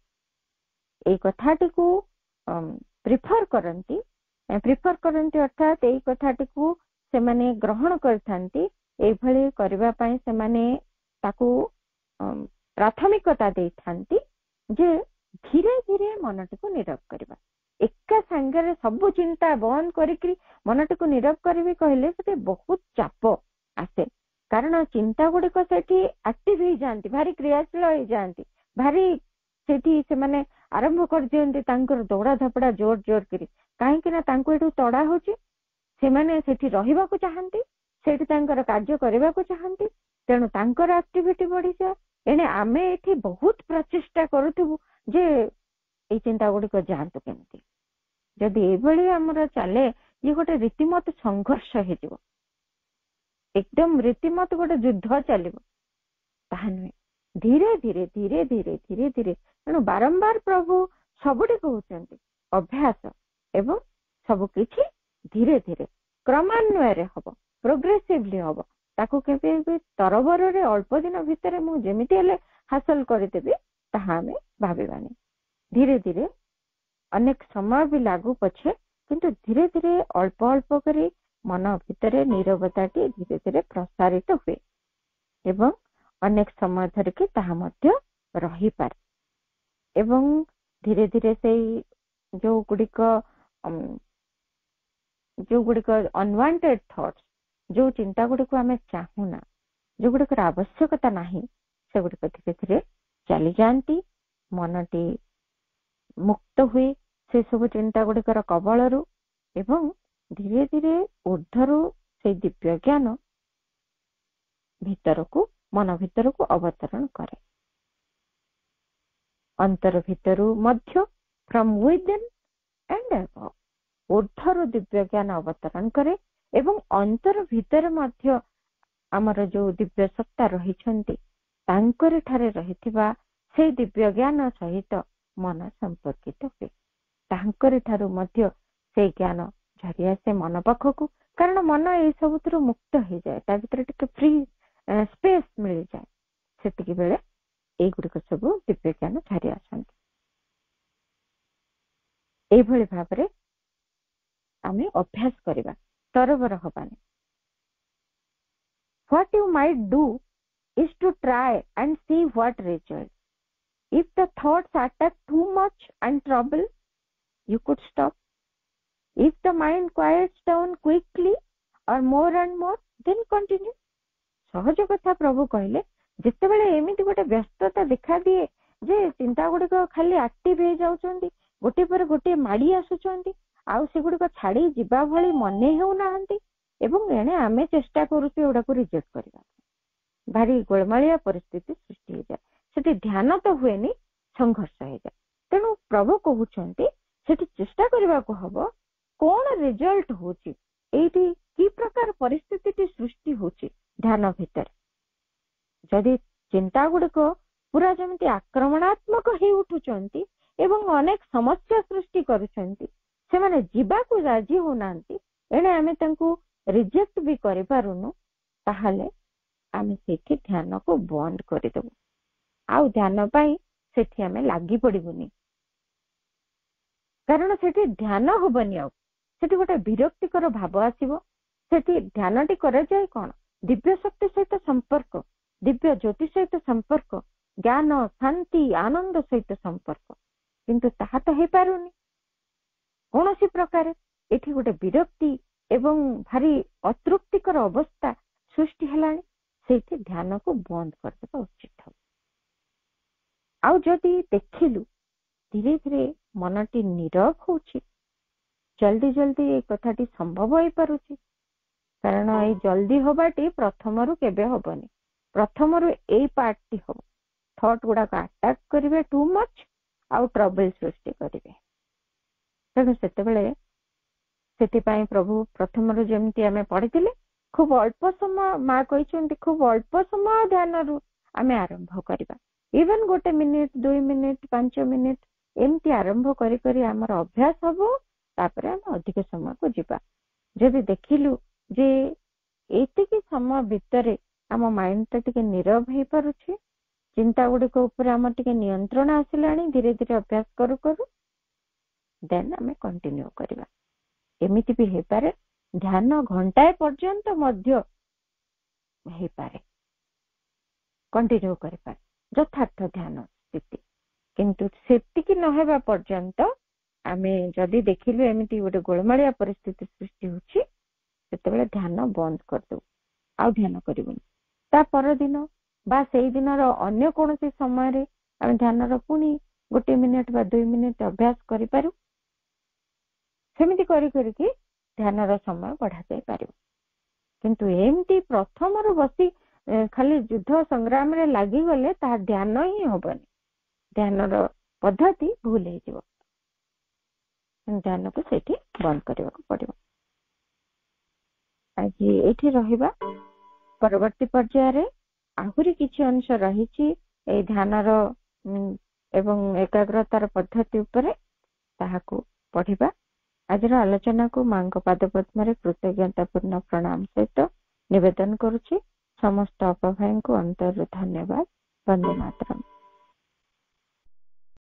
ei kathati ku prefer karanti अर्थात यही कथाटी को से माने ग्रहण करथांती ए भली करबा पई से माने ताकू प्राथमिकता देथांती जे धीरे धीरे मनटी को नीरव करबा एका संगे सब चिंता बंद करिकरी मनटी को नीरव करबी कहले से बहुत चाप आसे कारण चिंता गुडी को सेठी एक्टिव हो जांती भारी क्रियाशील हो जांती भारी सेठी से माने आरंभ कर दियंती तांकर दौड़ा धपड़ा जोर जोर करी कहीं तांको एठू तड़ा होची से माने सेठी रहिबा को चाहंती सेठी तांकर कार्य करबा को चाहंती तेणु तांकर एक्टिविटी बढ़ी जाए एने आमे एठी बहुत प्रचेष्टा करूथबु जे ए चिंता गुडी को जानतो केमती जदि एभली हमर चले ये गोटे रीतिमत संघर्ष हे जिवो एकदम रीतिमत गोटे युद्ध चलिबो ताहा नुहे धीरे धीरे धीरे धीरे धीरे धीरे तेणु बारंबार प्रभु सबुठी कहउचंती अभ्यास एवं सब किछि धीरे धीरे क्रमान्वय हब प्रोग्रेसिवली हब ताकू केबे तरबर रे अल्प दिन भितर मु जेमिति हेले हासिल करिदेबी ताहा हमें भाबिबानी धीरे धीरे अनेक समय भी लागू पछे किंतु धीरे धीरे अल्प अल्प करी मन भितर नीरवताटी धीरे धीरे प्रसारित हुए एवं अनेक समय धरिके ताहा मध्य रही पारे एवं धीरे धीरे से जो गुड़िक अनवांटेड थॉट्स जो चिंता गुड़िक आमे चाहूना जो गुड़िक आवश्यकता नहीं से गुड़िक धीरे धीरे चली जाती मनटी मुक्त हुए से सब चिंता गुड़िकर कबलरू एवं धीरे धीरे ऊर्ध्वरू से दिव्य ज्ञान भीतर को मन भीतर को अवतरण करे अंतर भीतरू मध्य from within and above ऊर्ध्वरू Divya ज्ञान अवतरण करे एवं अंतर भीतर मध्य आमर जो दिव्य सत्ता रही तांकर ठारे रहिथिबा से दिव्य ज्ञान सहित मन संपर्कित हुए तांकर ठारू मध्य से ज्ञान झरी आसे मन पाखकू कारण मन ए सब मुक्त हो जाए ता भीतर टिके फ्री स्पेस मिल जाए सेतिकी बेले ए गुडिक सब दिव्य ज्ञान झरी आसंती ए भली भाबरे आमे अभ्यास करिबा तरबर हबानी what you might do is to try and see what result. If the thoughts attack too much and trouble, you could stop. If the mind quiets down quickly or more and more, then continue. सहज कथा प्रभु कहले जिते बेले एमिति गोटे व्यस्तता देखा दिए जे चिंता गुड़िक खाली एक्टिव हो जाउछंती गोटे पर गोटे माड़ी आसुछंती आउ से गुड़िक छाड़ी जिबा भली मने हेउ नाहंती एवं एणे आमे चेष्टा करूछु एडा को रिजेक्ट करबा भारी गोलमालिया परिस्थिति सृष्टि हो जाए सेठी ध्यान तो हुए नहीं संघर्ष हो जाए तेणु प्रभु कहउछंती सेठी चेष्टा करबा को हबो कोन रिजल्ट होची एठी की प्रकार परिस्थिति सृष्टि होची ଧ୍ୟାନ ଭିତରେ ଯଦି ଚିନ୍ତା ଗୁଡିକ ପୁରା ଯେମିତି ଆକ୍ରମଣାତ୍ମକ ହେଇ ଉଠୁଛନ୍ତି ଏବଂ ଅନେକ ସମସ୍ୟା ସୃଷ୍ଟି କରୁଛନ୍ତି, ସେମାନେ ଯିବାକୁ ରାଜି ହଉନାହାନ୍ତି, ଏଣେ ଆମେ ତାଙ୍କୁ ରିଜେକ୍ଟ ବି କରିପାରୁନୁ, ତାହେଲେ ଆମେ ସେଠି ଧ୍ୟାନକୁ ବନ୍ଦ କରିଦେବୁ। ଆଉ ଧ୍ୟାନ ପାଇଁ ସେଠି ଆମେ ଲାଗି ପଡିବୁନି, କାରଣ ସେଠି ଧ୍ୟାନ ହବନି। ଆଉ ସେଠି ଗୋଟେ ବିରକ୍ତିକର ଭାବ ଆସିବ। ସେଠି ଧ୍ୟାନଟି କରାଯାଏ କଣ? ଦିବ୍ୟ ଶକ୍ତି ସହିତ ସମ୍ପର୍କ, ଦିବ୍ୟ ଜ୍ୟୋତି ସହିତ ସମ୍ପର୍କ, ଜ୍ଞାନ, ଶାନ୍ତି, ଆନନ୍ଦ ସହିତ ସମ୍ପର୍କ, କିନ୍ତୁ ତାହା ତ ହେଇପାରୁନି କୌଣସି ପ୍ରକାରେ। ଏଠି ଗୋଟେ ବିରକ୍ତି ଏବଂ ଭାରି ଅତୃପ୍ତିକର ଅବସ୍ଥା ସୃଷ୍ଟି ହେଲାଣି। ସେଇଠି ଧ୍ୟାନକୁ ବନ୍ଦ କରିଦେବା ଉଚିତ ହବ। ଆଉ ଯଦି ଦେଖିଲୁ ଧୀରେ ଧୀରେ ମନଟି ନୀରବ ହଉଛି, ଜଲ୍ଦି ଜଲ୍ଦି ଏଇ କଥାଟି ସମ୍ଭବ ହେଇପାରୁଛି, କାରଣ ଏଇ ଜଲ୍ଦି ହବାଟି ପ୍ରଥମରୁ କେବେ ହବନି। ପ୍ରଥମରୁ ଏଇ ପାର୍ଟଟି ହବ, ଥଟ୍ ଗୁଡାକ ଆଟାକ୍ କରିବେ ଟୁ ମଚ୍, ଆଉ ଟ୍ରବଲ ସୃଷ୍ଟି କରିବେ। ତେଣୁ ସେତେବେଳେ ସେଥିପାଇଁ ପ୍ରଭୁ ପ୍ରଥମରୁ ଯେମିତି ଆମେ ପଢିଥିଲେ, ଖୁବ ଅଳ୍ପ ସମୟ, ମା କହିଛନ୍ତି ଖୁବ ଅଳ୍ପ ସମୟ ଧ୍ୟାନରୁ ଆମେ ଆରମ୍ଭ କରିବା। ଇଭେନ 1 ମିନିଟ, 2 ମିନିଟ, 5 ମିନିଟ ଏମିତି ଆରମ୍ଭ କରି କରି ଆମର ଅଭ୍ୟାସ ହବ। ତାପରେ ଆମେ ଅଧିକ ସମୟକୁ ଯିବା। ଯଦି ଦେଖିଲୁ ଯେ ଏତିକି ସମୟ ଭିତରେ ଆମ ମାଇଣ୍ଡଟା ଟିକେ ନୀରବ ହେଇପାରୁଛି, ଚିନ୍ତା ଗୁଡିକ ଉପରେ ଆମର ଟିକେ ନିୟନ୍ତ୍ରଣ ଆସିଲାଣି, ଧୀରେ ଧୀରେ ଅଭ୍ୟାସ କରୁ କରୁ ଦେନ୍ ଆମେ କଣ୍ଟିନ୍ୟୁ କରିବା। ଏମିତି ବି ହେଇପାରେ ଧ୍ୟାନ ଘଣ୍ଟାଏ ପର୍ଯ୍ୟନ୍ତ ମଧ୍ୟ ହେଇପାରେ, କଣ୍ଟିନ୍ୟୁ କରିପାରେ ଯଥାର୍ଥ ଧ୍ୟାନ ସ୍ଥିତି। କିନ୍ତୁ ସେତିକି ନ ହେବା ପର୍ଯ୍ୟନ୍ତ ଆମେ ଯଦି ଦେଖିଲୁ ଏମିତି ଗୋଟେ ଗୋଳମାଳିଆ ପରିସ୍ଥିତି ସୃଷ୍ଟି ହଉଛି, ସେତେବେଳେ ଧ୍ୟାନ ବନ୍ଦ କରିଦେବୁ, ଆଉ ଧ୍ୟାନ କରିବୁନି। ତା ପରଦିନ ବା ସେଇ ଦିନର ଅନ୍ୟ କୌଣସି ସମୟରେ ଆମେ ଧ୍ୟାନର ପୁଣି 1 ମିନିଟ ବା 2 ମିନିଟ ଅଭ୍ୟାସ କରିପାରୁ। ସେମିତି କରି କରିକି ଧ୍ୟାନର ସମୟ ବଢାଯାଇ ପାରିବ। କିନ୍ତୁ ଏମିତି ପ୍ରଥମରୁ ବସି ଖାଲି ଯୁଦ୍ଧ ସଂଗ୍ରାମରେ ଲାଗିଗଲେ ତାହା ଧ୍ୟାନ ହିଁ ହବନି, ଧ୍ୟାନର ପଦ୍ଧତି ଭୁଲ ହେଇଯିବ। ଧ୍ୟାନକୁ ସେଇଠି ବନ୍ଦ କରିବାକୁ ପଡିବ। ଆଜି ଏଇଠି ରହିବା। ପରବର୍ତ୍ତୀ ପର୍ଯ୍ୟାୟରେ ଆହୁରି କିଛି ଅଂଶ ରହିଛି ଏଇ ଧ୍ୟାନର ଏବଂ ଏକାଗ୍ରତାର ପଦ୍ଧତି ଉପରେ, ତାହାକୁ ପଢିବା। ଆଜିର ଆଲୋଚନାକୁ ମାଙ୍କ ପାଦ ପଦ୍ମରେ କୃତଜ୍ଞତାପୂର୍ଣ୍ଣ ପ୍ରଣାମ ସହିତ ନିବେଦନ କରୁଛି। ସମସ୍ତ ଅପଭାଇଙ୍କୁ ଅନ୍ତରରୁ ଧନ୍ୟବାଦ। ବନ୍ଦେ ମାତରମ୍।